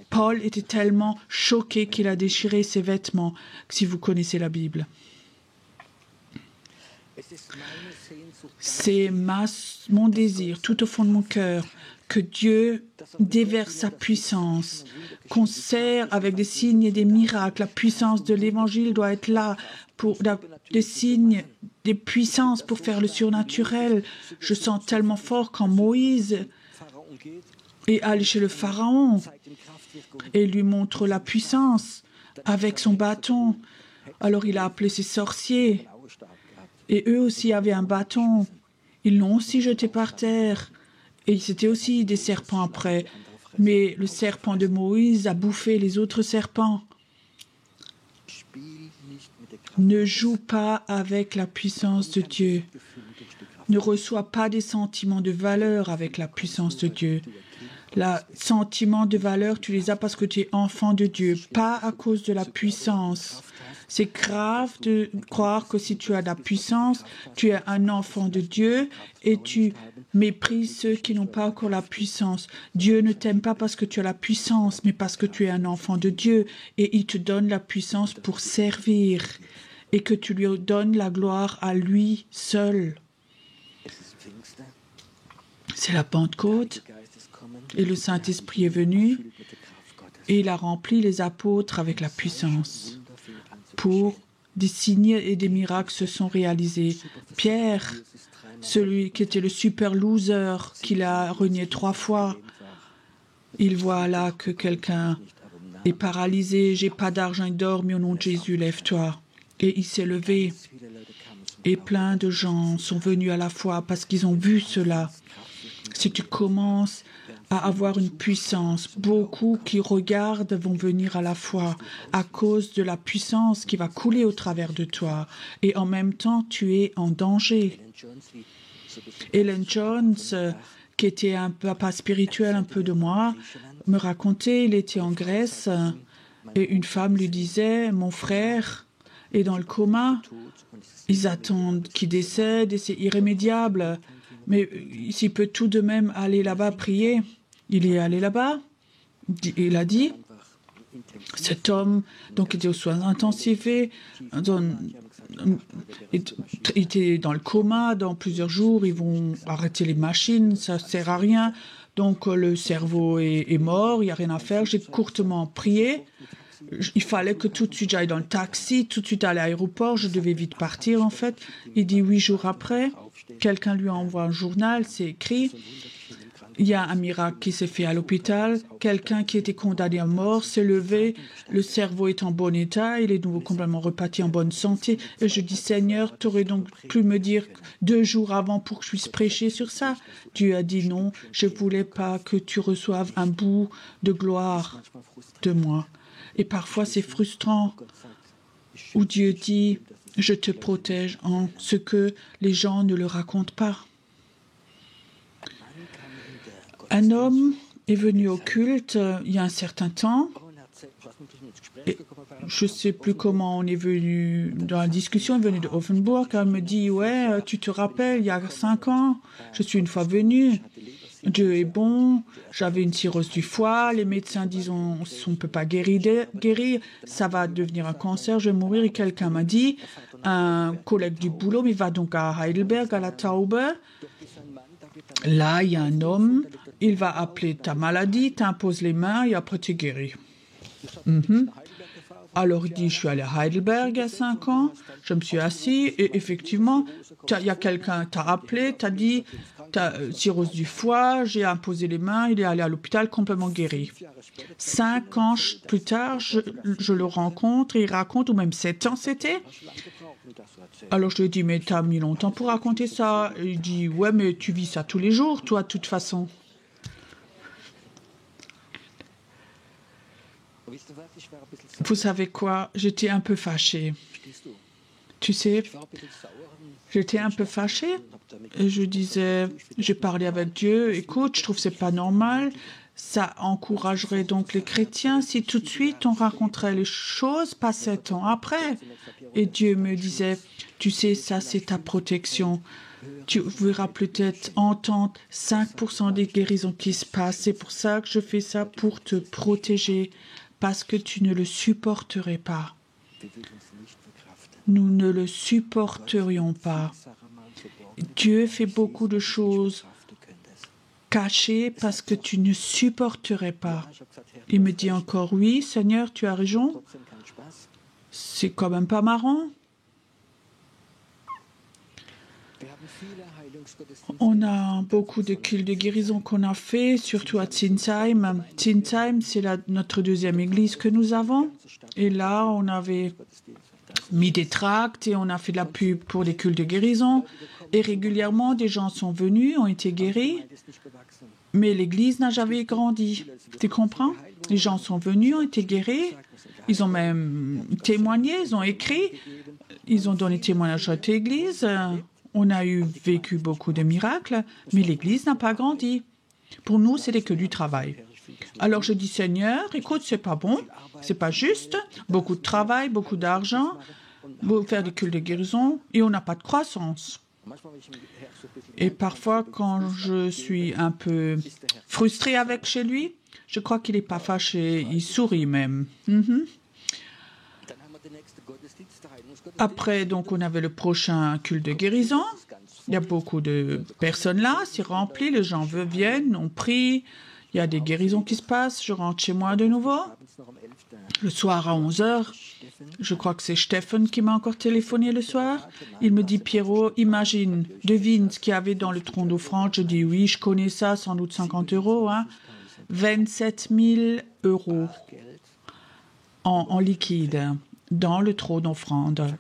Paul était tellement choqué qu'il a déchiré ses vêtements, si vous connaissez la Bible. C'est mon désir, tout au fond de mon cœur, que Dieu déverse sa puissance, qu'on sert avec des signes et des miracles. La puissance de l'Évangile doit être là pour des signes, des puissances pour faire le surnaturel. Je sens tellement fort quand Moïse est allé chez le Pharaon et lui montre la puissance avec son bâton. Alors il a appelé ses sorciers et eux aussi avaient un bâton. Ils l'ont aussi jeté par terre et c'était aussi des serpents après. Mais le serpent de Moïse a bouffé les autres serpents. Ne joue pas avec la puissance de Dieu. Ne reçois pas des sentiments de valeur avec la puissance de Dieu. Les sentiments de valeur, tu les as parce que tu es enfant de Dieu, pas à cause de la puissance. C'est grave de croire que si tu as de la puissance, tu es un enfant de Dieu et tu méprises ceux qui n'ont pas encore la puissance. Dieu ne t'aime pas parce que tu as la puissance, mais parce que tu es un enfant de Dieu et il te donne la puissance pour servir et que tu lui donnes la gloire à lui seul. C'est la Pentecôte et le Saint-Esprit est venu et il a rempli les apôtres avec la puissance. Pour des signes et des miracles se sont réalisés. Pierre, celui qui était le super loser, qu'il a renié 3 fois, il voit là que quelqu'un est paralysé, j'ai pas d'argent et d'or, mais au nom de Jésus, lève-toi. Et il s'est levé. Et plein de gens sont venus à la foi parce qu'ils ont vu cela. Si tu commences à avoir une puissance, beaucoup qui regardent vont venir à la foi à cause de la puissance qui va couler au travers de toi. Et en même temps, tu es en danger. Ellen Jones, qui était un papa spirituel un peu de moi, me racontait, il était en Grèce et une femme lui disait, mon frère est dans le coma, ils attendent qu'il décède et c'est irrémédiable. Mais s'il peut tout de même aller là-bas prier, il est allé là-bas. Il a dit, cet homme donc était aux soins intensifs, il était dans le coma, dans plusieurs jours, ils vont arrêter les machines, ça ne sert à rien. Donc le cerveau est mort, il n'y a rien à faire. J'ai courtement prié. Il fallait que tout de suite j'aille dans le taxi, tout de suite à l'aéroport, je devais vite partir en fait. Il dit 8 jours après, quelqu'un lui envoie un journal, c'est écrit, il y a un miracle qui s'est fait à l'hôpital, quelqu'un qui était condamné à mort s'est levé, le cerveau est en bon état, il est nouveau complètement reparti en bonne santé. Et je dis, Seigneur, tu aurais donc pu me dire 2 jours avant pour que je puisse prêcher sur ça. Dieu a dit non, je ne voulais pas que tu reçoives un bout de gloire de moi. Et parfois c'est frustrant où Dieu dit, je te protège en ce que les gens ne le racontent pas. Un homme est venu au culte il y a un certain temps. Et je ne sais plus comment on est venu dans la discussion, il est venu de Offenburg. Elle me dit, ouais, tu te rappelles, il y a 5 ans, je suis une fois venu. Dieu est bon, j'avais une cirrhose du foie, les médecins disent on ne peut pas guérir, ça va devenir un cancer, je vais mourir. Et quelqu'un m'a dit, un collègue du boulot, il va donc à Heidelberg, à la Taube. Là, il y a un homme, il va appeler ta maladie, t'impose les mains et après tu es guéri. Alors il dit, je suis allé à Heidelberg il y a 5 ans, je me suis assis et effectivement, il y a quelqu'un t'a appelé, t'a dit, t'as cirrhose du foie, j'ai imposé les mains, il est allé à l'hôpital complètement guéri. 5 ans plus tard, je le rencontre et il raconte, ou même 7 ans c'était. Alors je lui ai dit, mais t'as mis longtemps pour raconter ça. Et il dit, ouais, mais tu vis ça tous les jours, toi, de toute façon. Vous savez quoi? J'étais un peu fâchée. Tu sais, j'étais un peu fâchée. Et je disais, j'ai parlé avec Dieu, écoute, je trouve que c'est pas normal. Ça encouragerait donc les chrétiens si tout de suite on raconterait les choses, pas 7 ans après. Et Dieu me disait, tu sais, ça c'est ta protection. Tu verras peut-être entendre 5% des guérisons qui se passent. C'est pour ça que je fais ça, pour te protéger. Parce que tu ne le supporterais pas. Nous ne le supporterions pas. Dieu fait beaucoup de choses cachées parce que tu ne supporterais pas. Il me dit encore, oui, Seigneur, tu as raison. C'est quand même pas marrant. On a beaucoup de cultes de guérison qu'on a fait, surtout à Zinsheim. Zinsheim, c'est notre deuxième église que nous avons. Et là, on avait mis des tracts et on a fait de la pub pour les cultes de guérison. Et régulièrement, des gens sont venus, ont été guéris, mais l'église n'a jamais grandi. Tu comprends? Les gens sont venus, ont été guéris, ils ont même témoigné, ils ont écrit, ils ont donné témoignage à l'église. On a vécu beaucoup de miracles, mais l'église n'a pas grandi. Pour nous, c'était que du travail. Alors je dis, Seigneur, écoute, c'est pas bon, c'est pas juste, beaucoup de travail, beaucoup d'argent, faire des cultes de guérison, et on n'a pas de croissance. Et parfois, quand je suis un peu frustrée avec chez lui, je crois qu'il n'est pas fâché, il sourit même. Après, donc, on avait le prochain culte de guérison. Il y a beaucoup de personnes là, c'est rempli, les gens viennent, on prie, il y a des guérisons qui se passent, je rentre chez moi de nouveau. Le soir à 11h, je crois que c'est Stéphane qui m'a encore téléphoné le soir. Il me dit, Pierrot, imagine, devine ce qu'il y avait dans le tronc d'offrande. Je dis, oui, je connais ça, sans doute 50 €. 27 000 € en liquide dans le tronc d'offrande.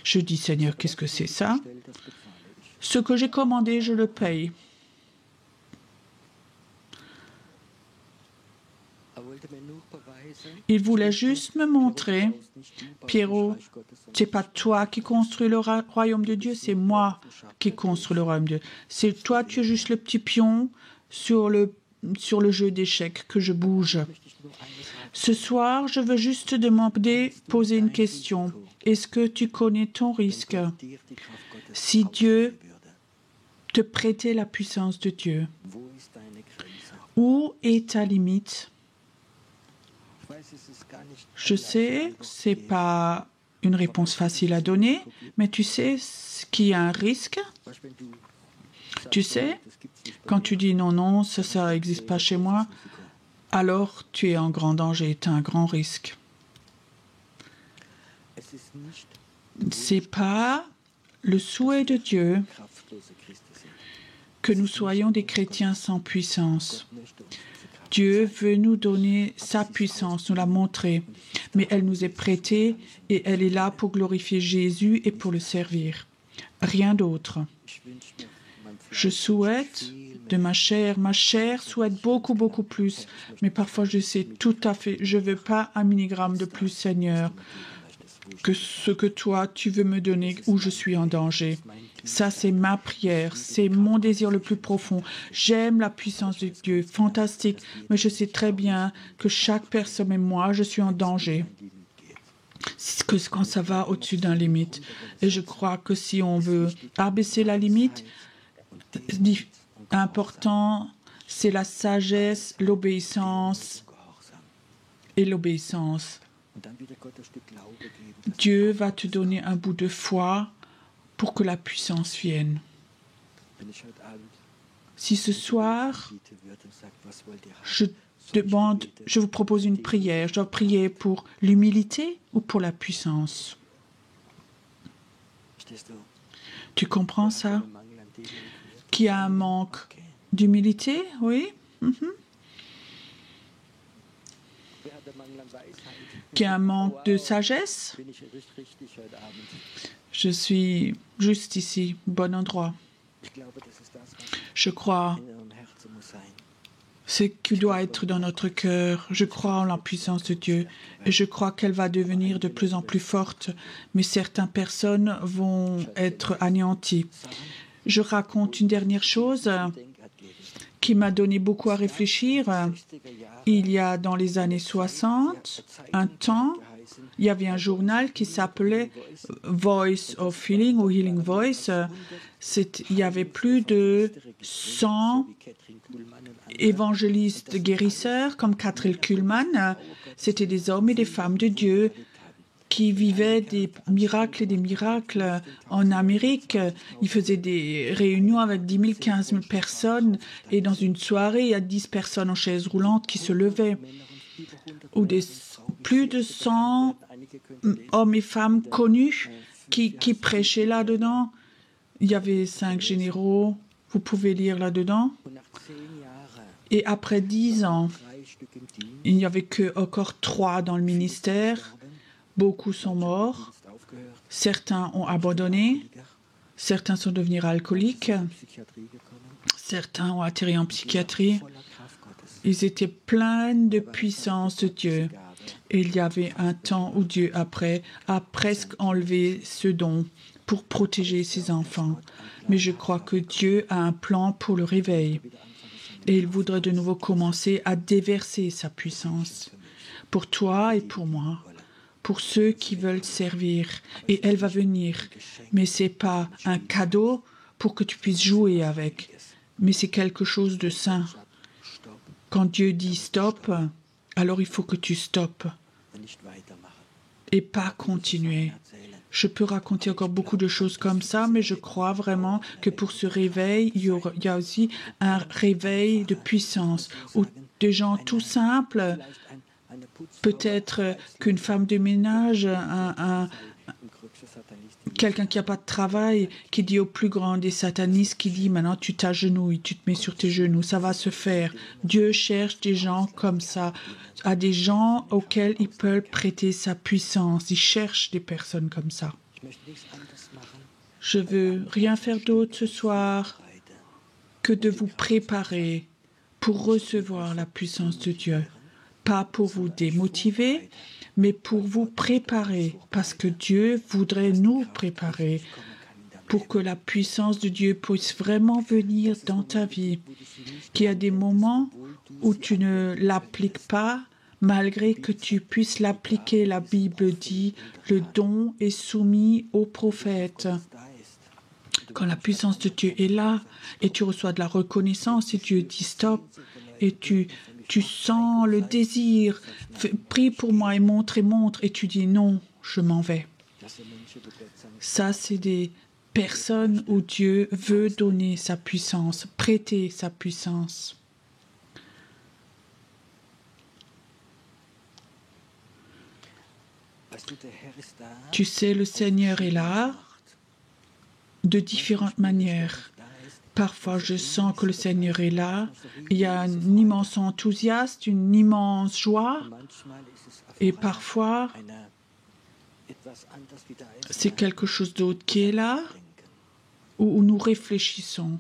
Je dis, Seigneur, qu'est-ce que c'est ça? Ce que j'ai commandé, je le paye. Il voulait juste me montrer, Pierrot, c'est pas toi qui construis le royaume de Dieu, c'est moi qui construis le royaume de Dieu. C'est toi, tu es juste le petit pion sur le jeu d'échecs que je bouge. Ce soir, je veux juste te demander, poser une question. Est-ce que tu connais ton risque? Si Dieu te prêtait la puissance de Dieu, où est ta limite? Je sais, ce n'est pas une réponse facile à donner, mais tu sais qu'il y a un risque. Tu sais, quand tu dis non, non, ça n'existe pas chez moi, alors tu es en grand danger, tu as un grand risque. Ce n'est pas le souhait de Dieu que nous soyons des chrétiens sans puissance. Dieu veut nous donner sa puissance, nous la montrer, mais elle nous est prêtée et elle est là pour glorifier Jésus et pour le servir. Rien d'autre. Je souhaite de ma chair souhaite beaucoup, beaucoup plus, mais parfois je sais tout à fait, je ne veux pas un milligramme de plus, Seigneur, que ce que toi, tu veux me donner où je suis en danger. Ça, c'est ma prière, c'est mon désir le plus profond. J'aime la puissance de Dieu, fantastique, mais je sais très bien que chaque personne et moi, je suis en danger. Que quand ça va au-dessus d'un limite. Et je crois que si on veut abaisser la limite, important, c'est la sagesse, l'obéissance et l'obéissance. Dieu va te donner un bout de foi pour que la puissance vienne. Si ce soir, je vous propose une prière, je dois prier pour l'humilité ou pour la puissance? Tu comprends ça? Qu'il y a un manque d'humilité, oui? Qu'il y a un manque de sagesse? Je suis juste ici, bon endroit. Je crois ce qui doit être dans notre cœur. Je crois en la puissance de Dieu et je crois qu'elle va devenir de plus en plus forte, mais certaines personnes vont être anéanties. Je raconte une dernière chose qui m'a donné beaucoup à réfléchir. Il y a dans les années 60, un temps, il y avait un journal qui s'appelait Voice of Healing ou Healing Voice. Il y avait plus de 100 évangélistes guérisseurs comme Catherine Kuhlman. C'était des hommes et des femmes de Dieu qui vivaient des miracles et des miracles en Amérique. Ils faisaient des réunions avec 10 000, 15 000 personnes et dans une soirée, il y a 10 personnes en chaise roulante qui se levaient. Ou plus de 100 hommes et femmes connus qui prêchaient là-dedans. il y avait 5 généraux, vous pouvez lire là-dedans. Et après 10 ans, il n'y avait que encore 3 dans le ministère. Beaucoup sont morts. Certains ont abandonné. Certains sont devenus alcooliques. Certains ont atterri en psychiatrie. Ils étaient pleins de puissance de Dieu. Et il y avait un temps où Dieu, après, a presque enlevé ce don pour protéger ses enfants. Mais je crois que Dieu a un plan pour le réveil. Et il voudrait de nouveau commencer à déverser sa puissance pour toi et pour moi, pour ceux qui veulent servir. Et elle va venir. Mais ce n'est pas un cadeau pour que tu puisses jouer avec, mais c'est quelque chose de saint. Quand Dieu dit stop, alors il faut que tu stoppes et pas continuer. Je peux raconter encore beaucoup de choses comme ça, mais je crois vraiment que pour ce réveil, il y a aussi un réveil de puissance où des gens tout simples, peut-être qu'une femme de ménage, quelqu'un qui n'a pas de travail, qui dit au plus grand des satanistes, qui dit maintenant tu t'agenouilles, tu te mets sur tes genoux, ça va se faire. Dieu cherche des gens comme ça, à des gens auxquels il peut prêter sa puissance. Il cherche des personnes comme ça. Je veux rien faire d'autre ce soir que de vous préparer pour recevoir la puissance de Dieu. Pas pour vous démotiver, mais pour vous préparer, parce que Dieu voudrait nous préparer pour que la puissance de Dieu puisse vraiment venir dans ta vie. Qu'il y a des moments où tu ne l'appliques pas, malgré que tu puisses l'appliquer. La Bible dit, le don est soumis au prophète. Quand la puissance de Dieu est là, et tu reçois de la reconnaissance, et Dieu dit stop, et tu sens le désir, prie pour moi et montre, et tu dis non, je m'en vais. Ça, c'est des personnes où Dieu veut donner sa puissance, prêter sa puissance. Tu sais, le Seigneur est là de différentes manières. Parfois, je sens que le Seigneur est là. Il y a un immense enthousiasme, une immense joie. Et parfois, c'est quelque chose d'autre qui est là, où nous réfléchissons,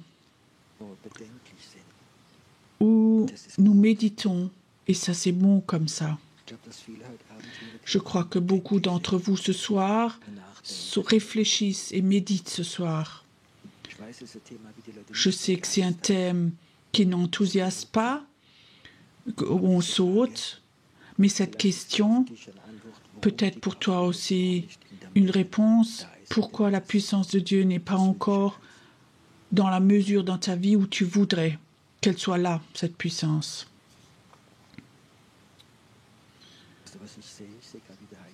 où nous méditons. Et ça, c'est bon comme ça. Je crois que beaucoup d'entre vous ce soir réfléchissent et méditent ce soir. Je sais que c'est un thème qui n'enthousiasme pas, où on saute, mais cette question, peut-être pour toi aussi une réponse, pourquoi la puissance de Dieu n'est pas encore dans la mesure dans ta vie où tu voudrais qu'elle soit là, cette puissance.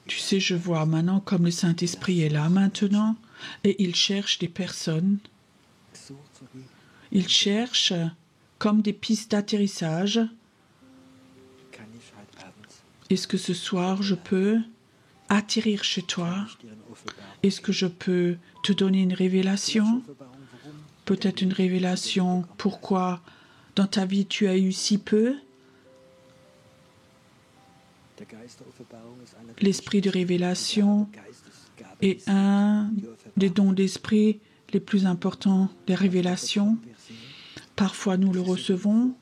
Tu sais, je vois maintenant comme le Saint-Esprit est là maintenant et il cherche des personnes. Il cherche comme des pistes d'atterrissage. Est-ce que ce soir je peux atterrir chez toi? Est-ce que je peux te donner une révélation? Peut-être une révélation pourquoi dans ta vie tu as eu si peu? L'esprit de révélation est un des dons d'esprit les plus importants des révélations. Parfois nous le recevons.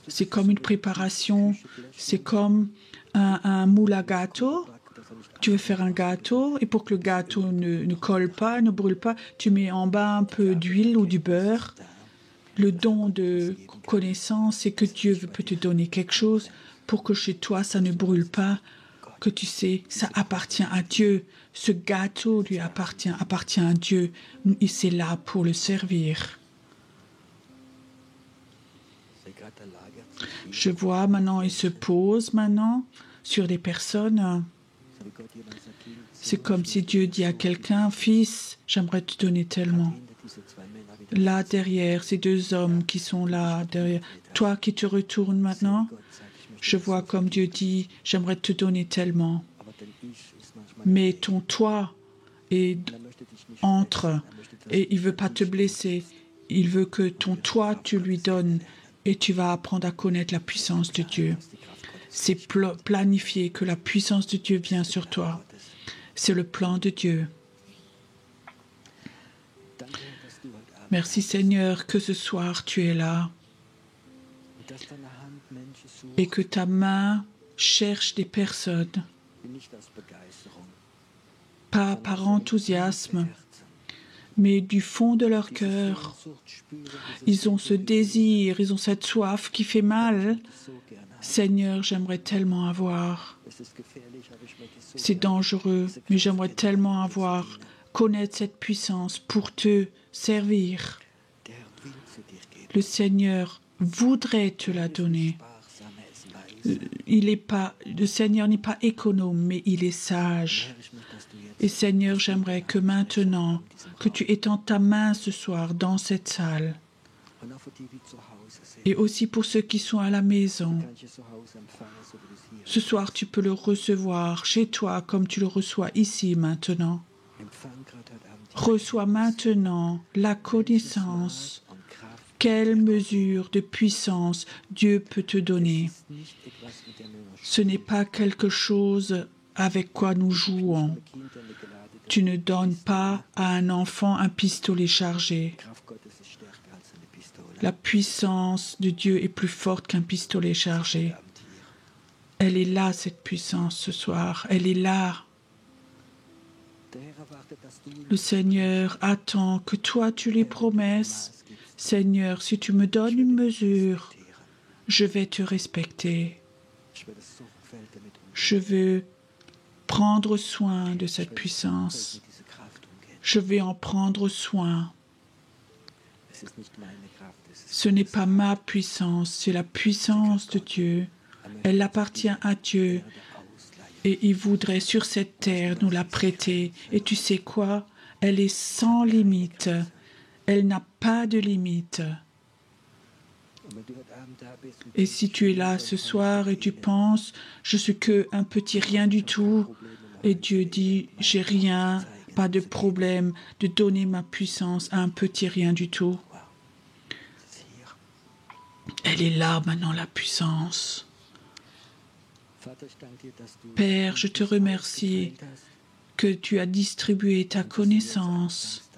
C'est comme une préparation, c'est comme un moule à gâteau. Tu veux faire un gâteau et pour que le gâteau ne colle pas, ne brûle pas, tu mets en bas un peu d'huile ou du beurre. Le don de connaissance, c'est que Dieu peut te donner quelque chose pour que chez toi, ça ne brûle pas, que tu sais, ça appartient à Dieu. Ce gâteau lui appartient à Dieu. Et c'est là pour le servir. Je vois maintenant, il se pose maintenant sur des personnes. C'est comme si Dieu dit à quelqu'un, fils, j'aimerais te donner tellement. Là derrière, ces deux hommes qui sont là derrière, toi qui te retournes maintenant, je vois comme Dieu dit, j'aimerais te donner tellement. Mais ton toi et entre. Et il ne veut pas te blesser. Il veut que ton toi, tu lui donnes et tu vas apprendre à connaître la puissance de Dieu. C'est planifié que la puissance de Dieu vient sur toi. C'est le plan de Dieu. Merci Seigneur que ce soir tu es là et que ta main cherche des personnes, pas par enthousiasme, mais du fond de leur cœur. Ils ont ce désir, ils ont cette soif qui fait mal. Seigneur, j'aimerais tellement avoir. C'est dangereux, mais j'aimerais tellement avoir, connaître cette puissance pour te servir. Le Seigneur voudrait te la donner. Le Seigneur n'est pas économe, mais il est sage. Et Seigneur, j'aimerais que maintenant, que tu étendes ta main ce soir dans cette salle. Et aussi pour ceux qui sont à la maison. Ce soir, tu peux le recevoir chez toi comme tu le reçois ici maintenant. Reçois maintenant la connaissance. Quelle mesure de puissance Dieu peut te donner. Ce n'est pas quelque chose avec quoi nous jouons. Tu ne donnes pas à un enfant un pistolet chargé. La puissance de Dieu est plus forte qu'un pistolet chargé. Elle est là, cette puissance, ce soir. Elle est là. Le Seigneur attend que toi, tu lui promettes. Seigneur, si tu me donnes une mesure, je vais te respecter. Je veux prendre soin de cette puissance. Je vais en prendre soin. Ce n'est pas ma puissance, c'est la puissance de Dieu. Elle appartient à Dieu. Et il voudrait sur cette terre nous la prêter. Et tu sais quoi? Elle est sans limite. Elle n'a pas de limite. Et si tu es là ce soir et tu penses, je suis que un petit rien du tout, et Dieu dit, j'ai rien, pas de problème de donner ma puissance à un petit rien du tout. Elle est là maintenant, la puissance. Père, je te remercie que tu as distribué ta connaissance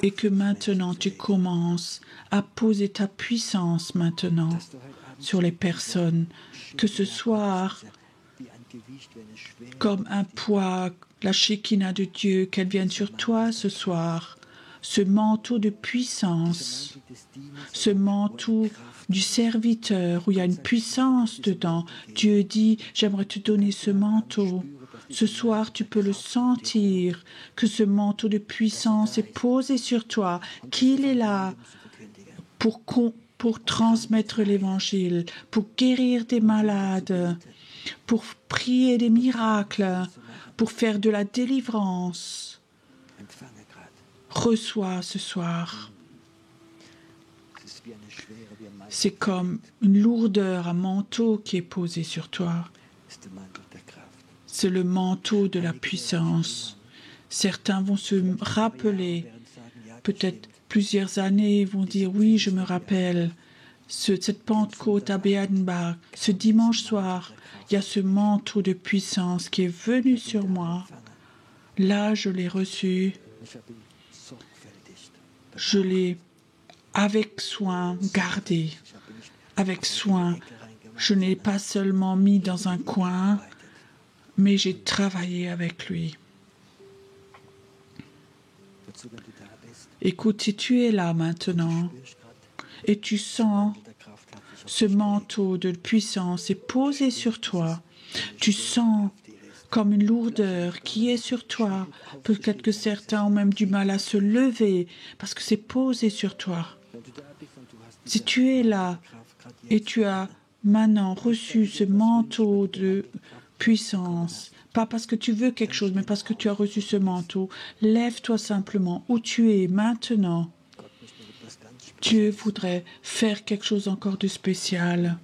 et que maintenant tu commences à poser ta puissance maintenant sur les personnes. Que ce soir, comme un poids, la Shekinah de Dieu, qu'elle vienne sur toi ce soir, ce manteau de puissance, ce manteau du serviteur où il y a une puissance dedans. Dieu dit, j'aimerais te donner ce manteau. Ce soir, tu peux le sentir, que ce manteau de puissance est posé sur toi, qu'il est là pour transmettre l'Évangile, pour guérir des malades, pour prier des miracles, pour faire de la délivrance. Reçois ce soir. C'est comme une lourdeur, un manteau qui est posé sur toi. C'est le manteau de la puissance. Certains vont se rappeler, peut-être plusieurs années, ils vont dire, oui, je me rappelle, cette Pentecôte à Béanbach, ce dimanche soir, il y a ce manteau de puissance qui est venu sur moi. Là, je l'ai reçu. Je l'ai avec soin gardé, avec soin. Je ne l'ai pas seulement mis dans un coin, mais j'ai travaillé avec lui. Écoute, si tu es là maintenant et tu sens ce manteau de puissance est posé sur toi, tu sens comme une lourdeur qui est sur toi. Peut-être que certains ont même du mal à se lever parce que c'est posé sur toi. Si tu es là et tu as maintenant reçu ce manteau de puissance, pas parce que tu veux quelque chose, mais parce que tu as reçu ce manteau, lève-toi simplement où tu es maintenant. Dieu voudrait faire quelque chose encore de spécial.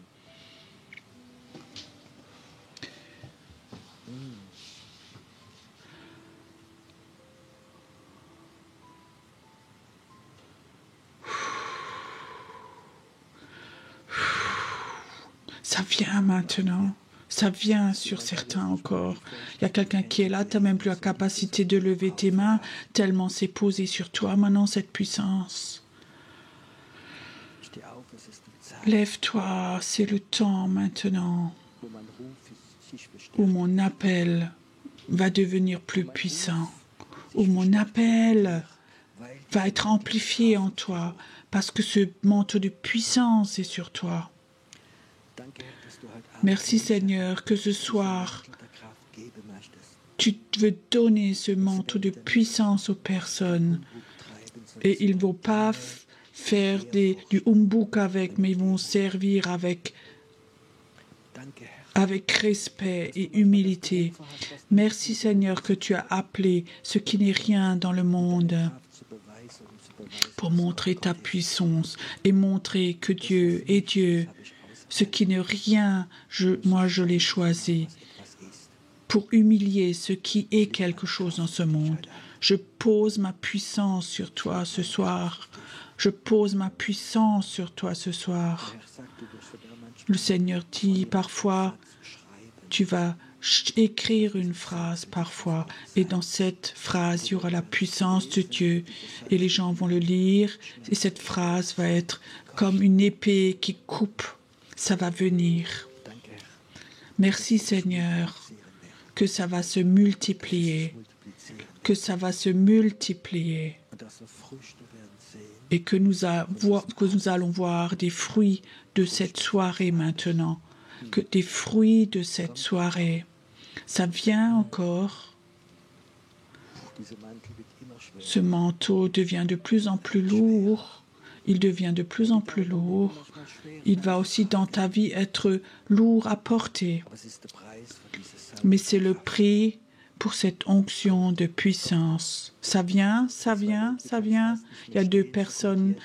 Ça vient maintenant. Ça vient sur certains encore. Il y a quelqu'un qui est là, tu n'as même plus la capacité de lever tes mains, tellement c'est posé sur toi maintenant cette puissance. Lève-toi, c'est le temps maintenant où mon appel va devenir plus puissant, où mon appel va être amplifié en toi, parce que ce manteau de puissance est sur toi. Merci Seigneur que ce soir, tu veux donner ce manteau de puissance aux personnes. Et ils ne vont pas faire du humbug avec, mais ils vont servir avec respect et humilité. Merci Seigneur que tu as appelé ce qui n'est rien dans le monde pour montrer ta puissance et montrer que Dieu est Dieu. Ce qui n'est rien, moi je l'ai choisi pour humilier ce qui est quelque chose dans ce monde. Je pose ma puissance sur toi ce soir. Je pose ma puissance sur toi ce soir. Le Seigneur dit parfois, tu vas écrire une phrase parfois, et dans cette phrase, il y aura la puissance de Dieu, et les gens vont le lire, et cette phrase va être comme une épée qui coupe. Ça va venir. Merci Seigneur, que ça va se multiplier, que ça va se multiplier, et que nous allons voir des fruits de cette soirée maintenant, que des fruits de cette soirée. Ça vient encore. Ce manteau devient de plus en plus lourd. Il devient de plus en plus lourd. Il va aussi dans ta vie être lourd à porter. Mais c'est le prix pour cette onction de puissance. Ça vient, ça vient, ça vient. Il y a deux personnes,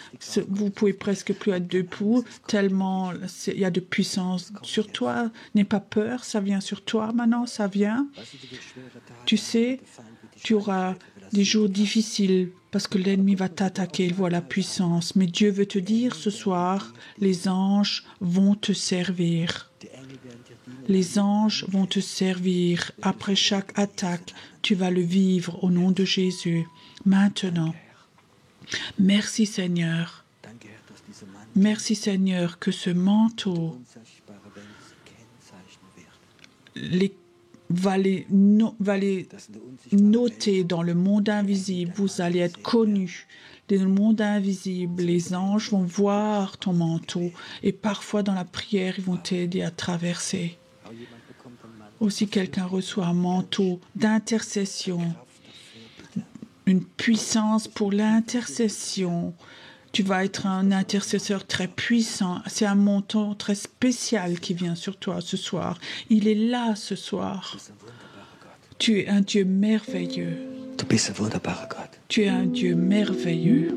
vous pouvez presque plus être debout, tellement il y a de puissance sur toi. N'aie pas peur, ça vient sur toi maintenant, ça vient. Tu sais, tu auras des jours difficiles parce que l'ennemi va t'attaquer, il voit la puissance. Mais Dieu veut te dire ce soir, les anges vont te servir. Les anges vont te servir. Après chaque attaque, tu vas le vivre au nom de Jésus. Maintenant, merci Seigneur. Merci Seigneur que ce manteau va les noter dans le monde invisible. Vous allez être connus dans le monde invisible. Les anges vont voir ton manteau et parfois dans la prière, ils vont t'aider à traverser. Aussi, quelqu'un reçoit un manteau d'intercession, une puissance pour l'intercession. Tu vas être un intercesseur très puissant. C'est un manteau très spécial qui vient sur toi ce soir. Il est là ce soir. Tu es un Dieu merveilleux. Tu es un Dieu merveilleux.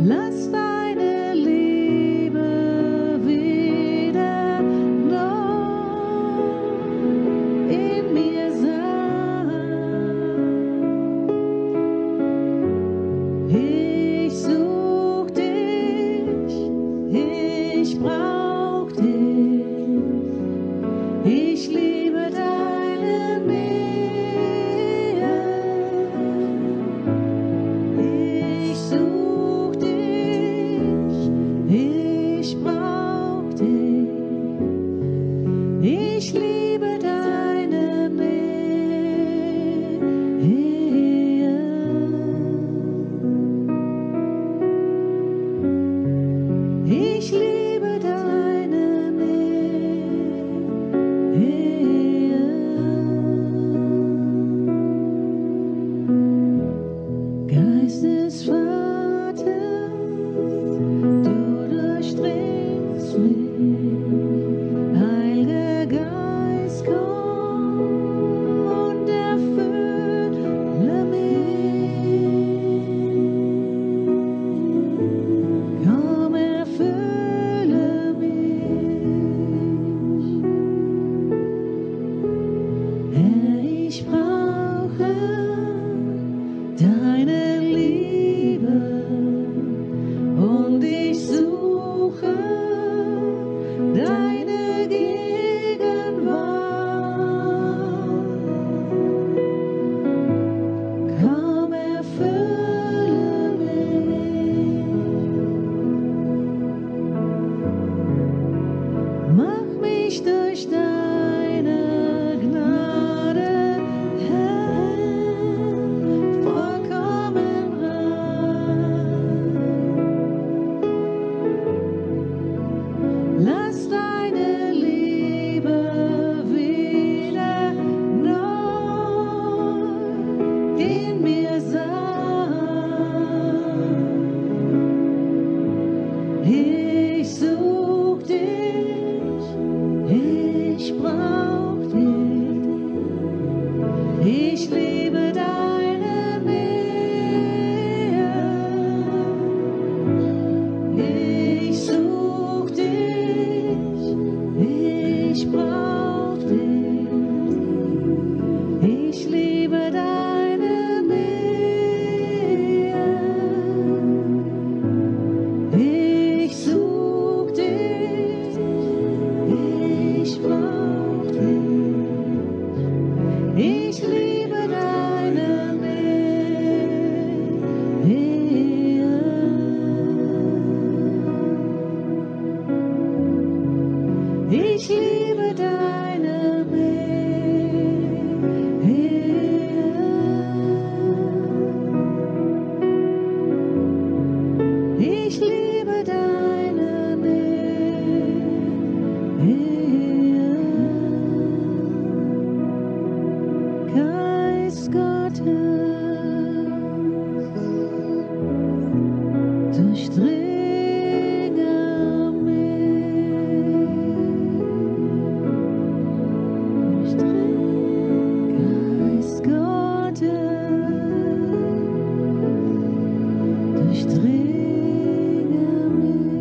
Lass deine Liebe wieder neu in mir sein. Ich such dich, ich brauch dich, ich liebe deine Nähe. Ich such dich, ich brauch dich, ich liebe deine Nähe. Ich liebe deine Nähe. Geist des Vaters, du durchdringst mich. Heiliger Geist, komm und erfülle mich. Komm, erfülle mich. Herr, ich brauche deine Liebe und ich suche deine Gegenwart. Komm, erfülle mich. Mach mich durch deine Gnade, Herr, vollkommen rein. Lass deine Liebe wieder neu in mir sein. Ich such dich, ich brauch dich, ich liebe deine Nähe. Ich such dich, ich brauch dich, ich liebe deine Nähe. Ich such dich, ich brauch dich, ich liebe deine Nähe. Ich liebe deine Nähe. Ich liebe deine Nähe. Geist Gottes, durchdringe mich. Geist Gottes, durchdringe mich.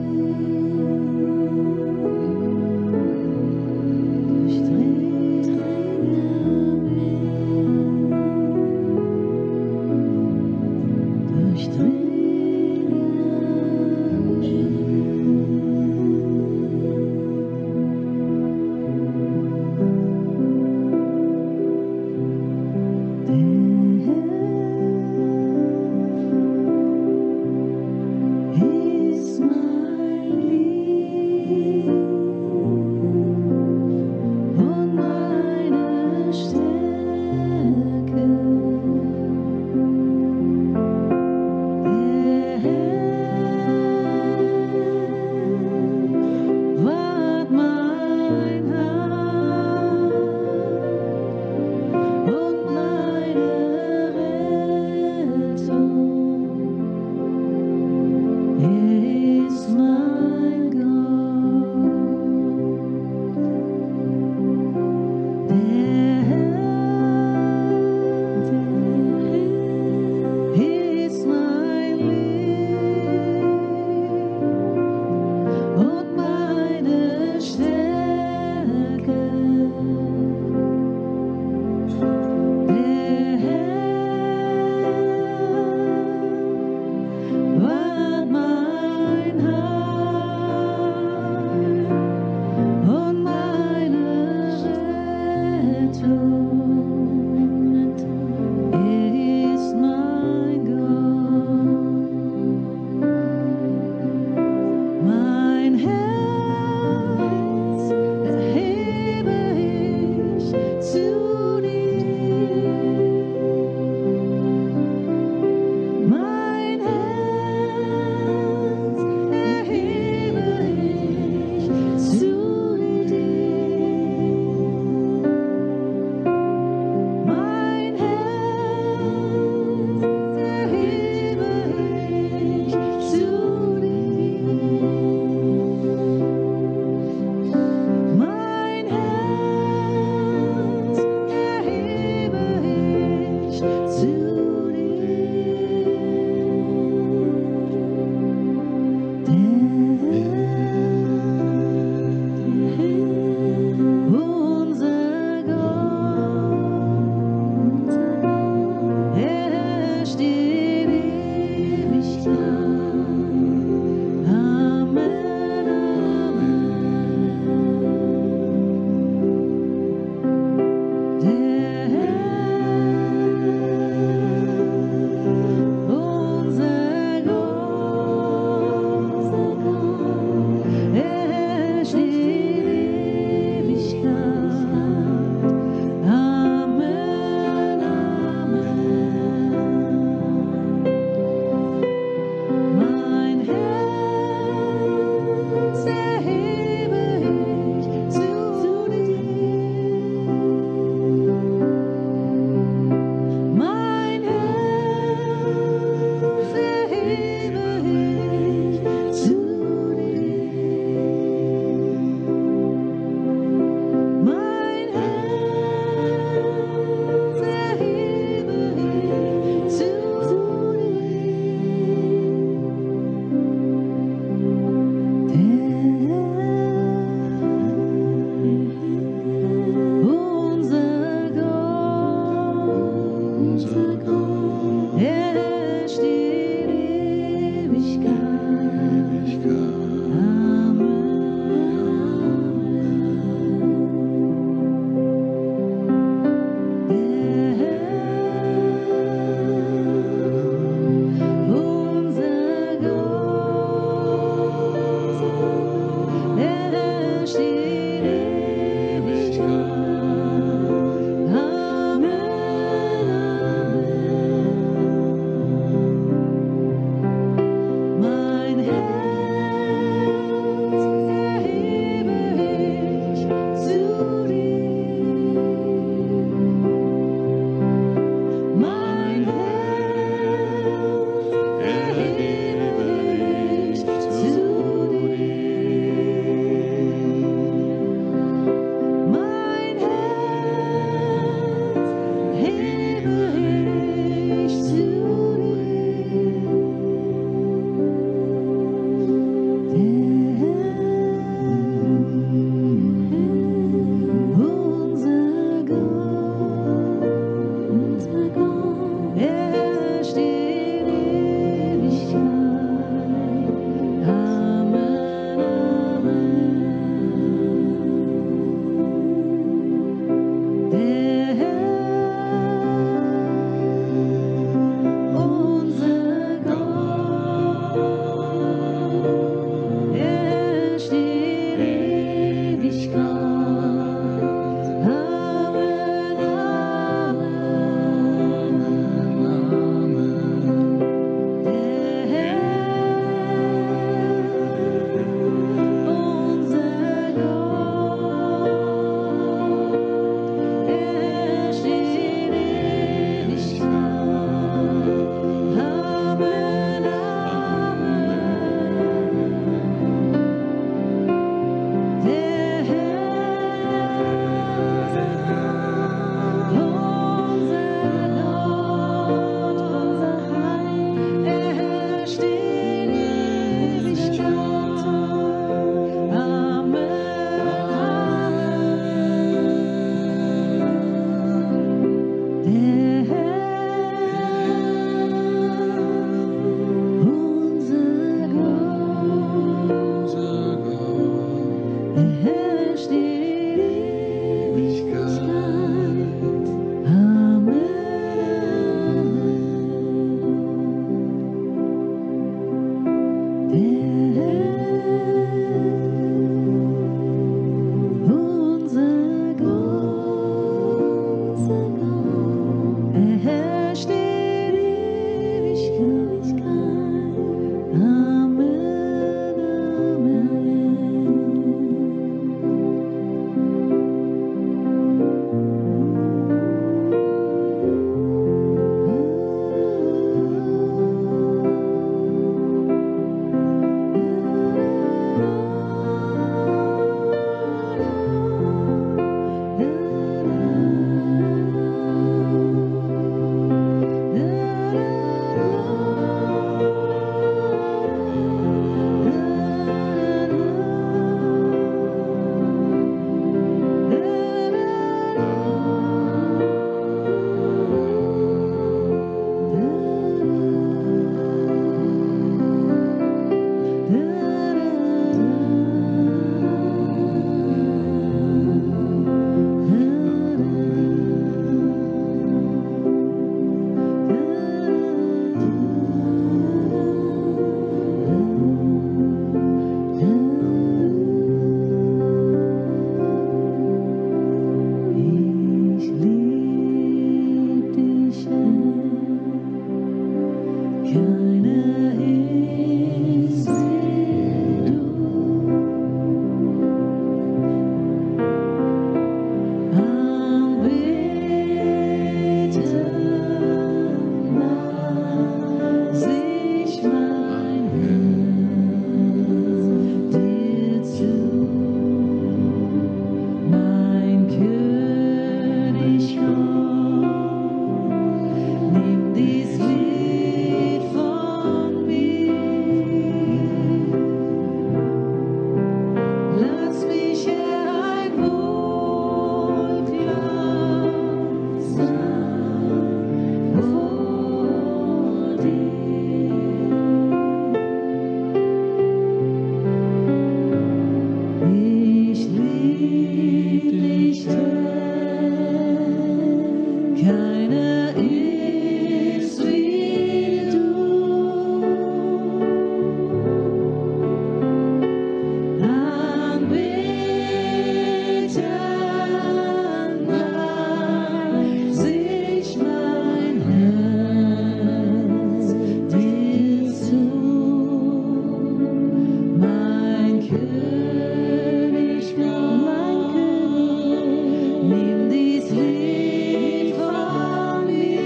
Keiner ist wie du. Anbeten lass ich mein Herz dir zu. Mein König Gott, nimm dies Lied von mir. Lass mich ein Wohlklang sein vor dir. Ich lieb dich, Herr, keiner ist wie du. Anbeten lass ich mein Herz dir zu. Mein König Gott, nimm dies Lied von mir.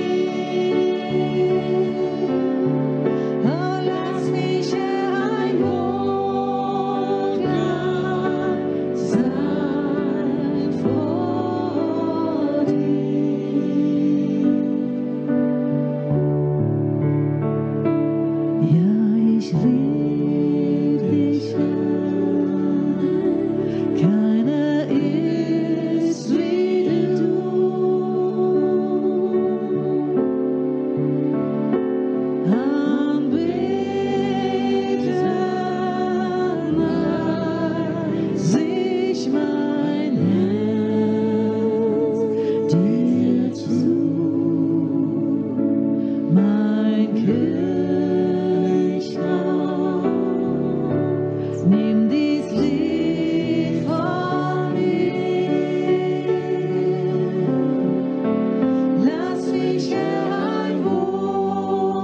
Oh, lass mich ein Wohlklang sein vor dir. Ja, ich lieb dich, Herr, keiner ist wie du. Anbeten lass ich mein Herz dir zu. Mein König Gott, nimm dies Lied von mir. Lass mich ein Wohlklang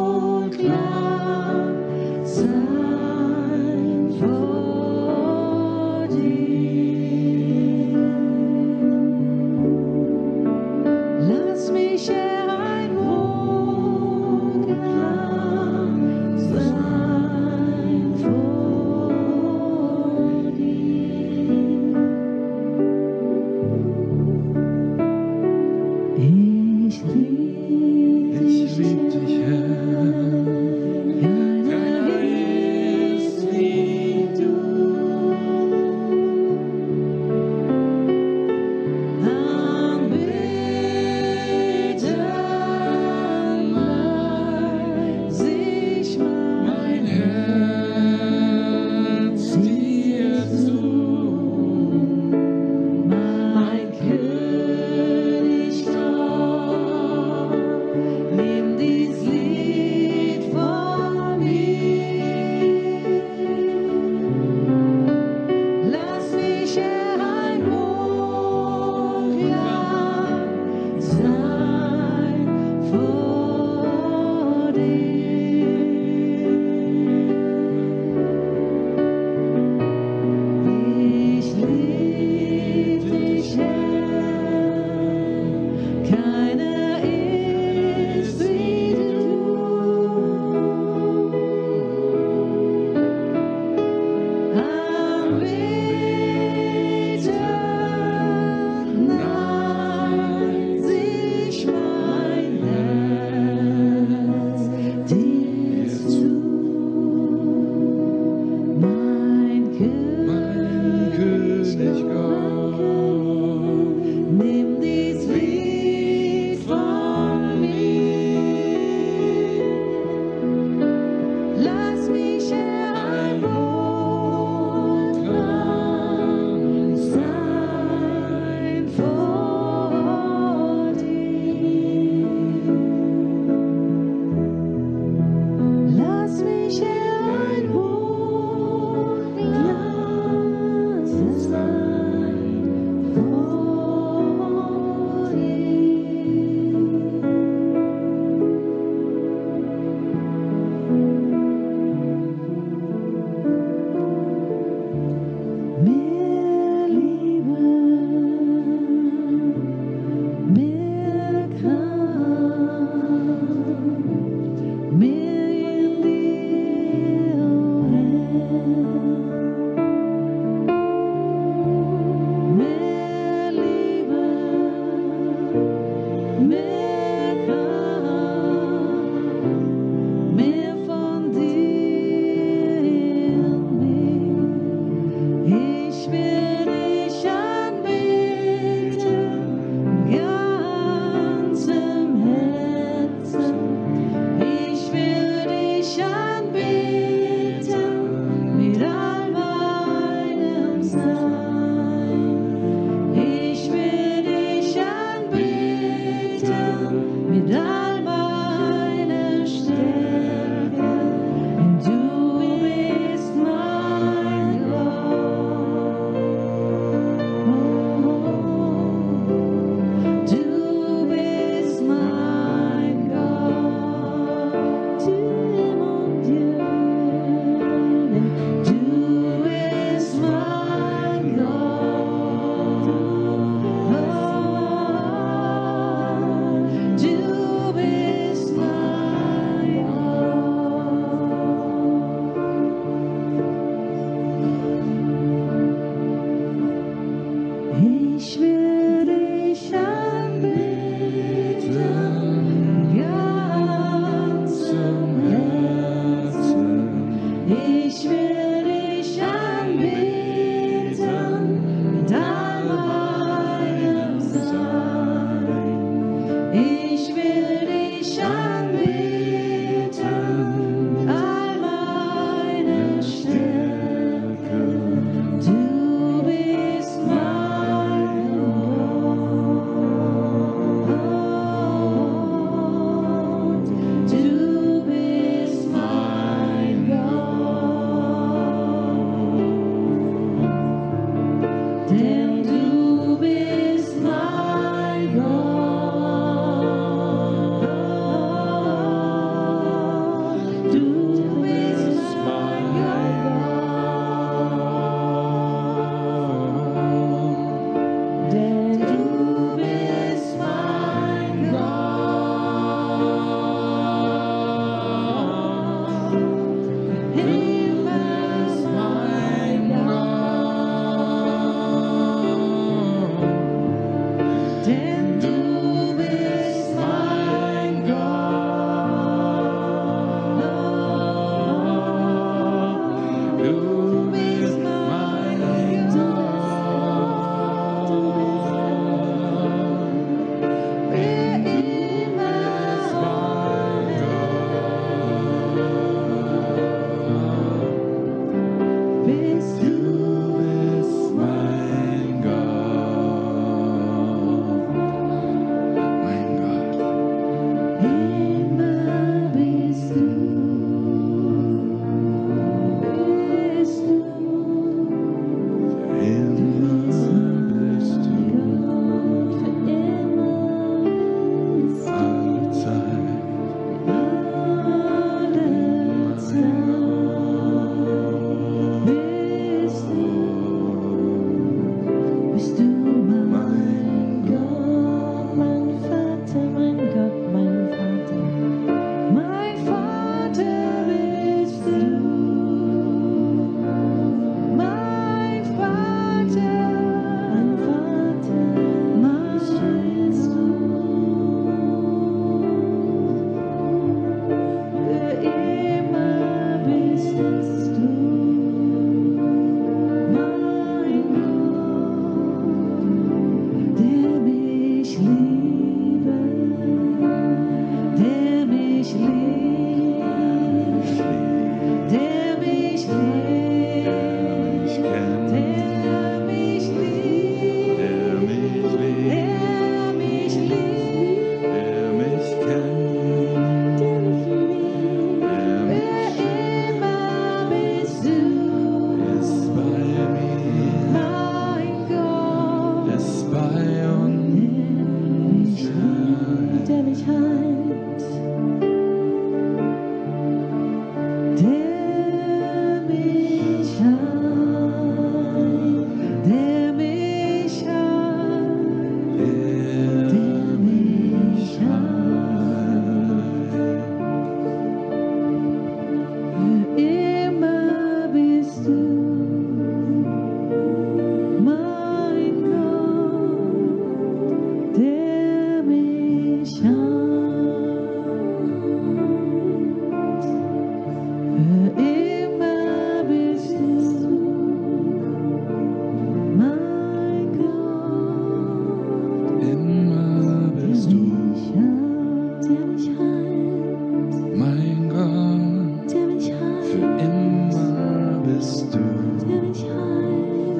für immer bist du. der mich heilt.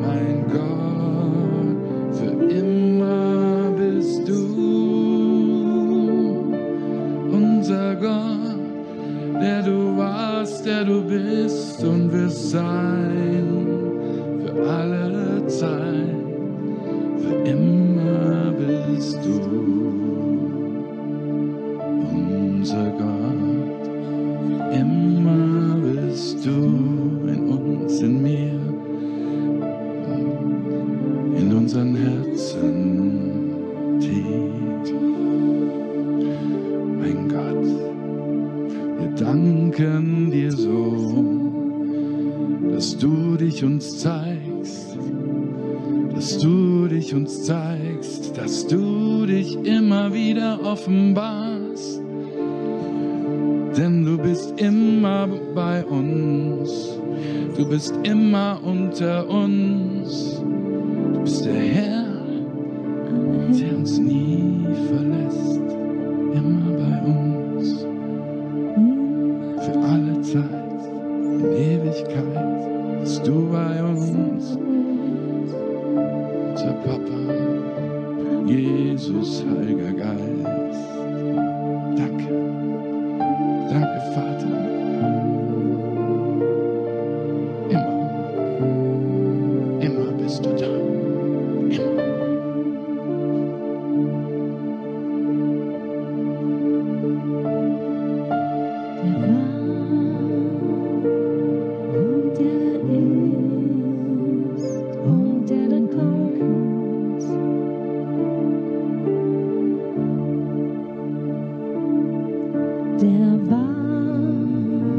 Mein Gott, für immer bist du. Unser Gott, der du warst, der du bist und wirst sein. Für alle Zeit, für immer bist du. Unser Gott, für immer bist du in uns, in mir, in unseren Herzen tief. Mein Gott, wir danken dir so, dass du dich uns zeigst, dass du dich uns zeigst, dass du dich immer wieder offenbarst. Denn du bist immer bei uns, du bist immer unter uns, du bist der Herr, der uns nie verlässt, immer bei uns, für alle Zeit, in Ewigkeit bist du bei uns, unser Papa, Jesus, Heiliger Geist. Danke, danke Vater, immer bist du da, immer. Der war und der ist und der dann kommt. Der war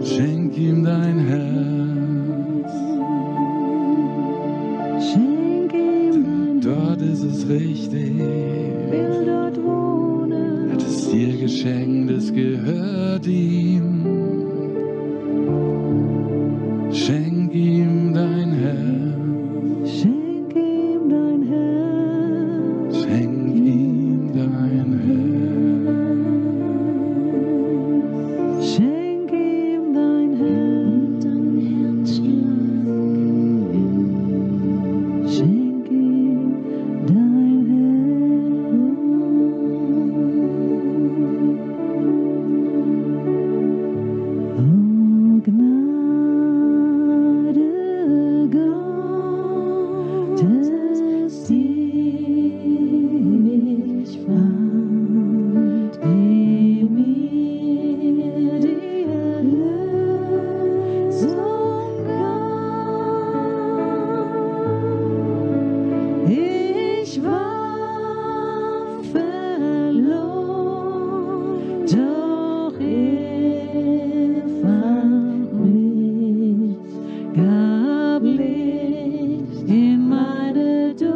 Schenk ihm dein Herz. Schenk ihm dein Dort ist es richtig. will dort wohnen. Hat es dir geschenkt, es gehört ihm. Schenk ihm dein Herz. Schenk ihm dein Herz. Schenk ihm dein Herz. Schenk ihm dein Herz. Dein Herzschlag. Schenk ihm dein Herz. Oh Gnade Gottes, die mich fand, die mir die Erlösung gab. Ich war verloren, doch er fand mich, gab Licht in meine Dunkelheit.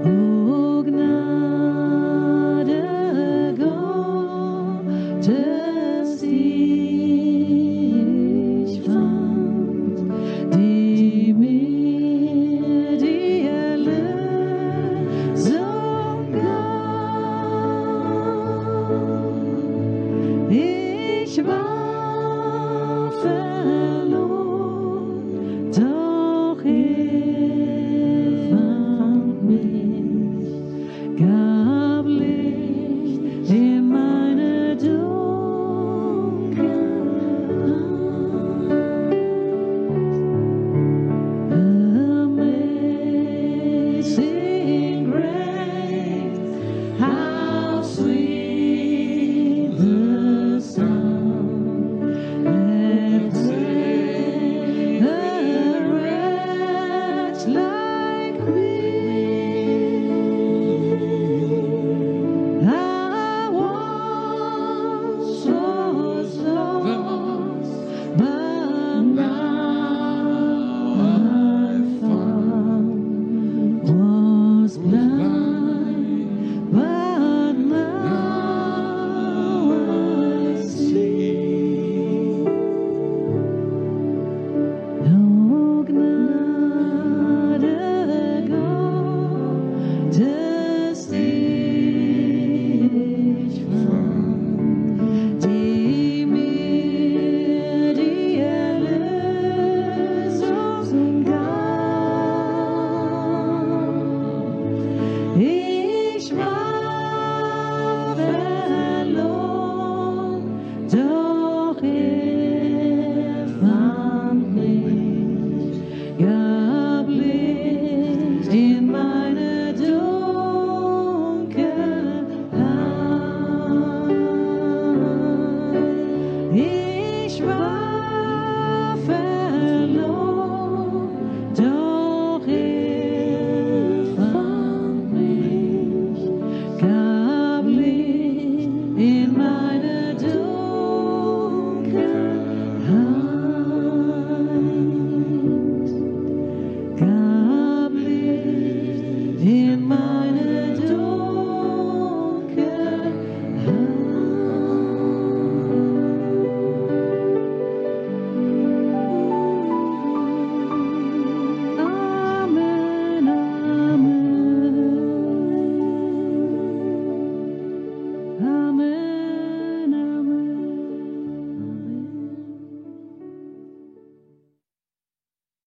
O Gnade Gottes, die ich fand, die mir die Erlösung gab. Ich war verloren, doch er fand mich, gab Licht in meine Dunkelheit. Amazing grace, how sweet the sound that saved a wretch like me. I once was lost, but now I found. Was blind, but now I see. O Gnade Gottes, die ich fand, die mir die Erlösung gab. Ich war verloren, doch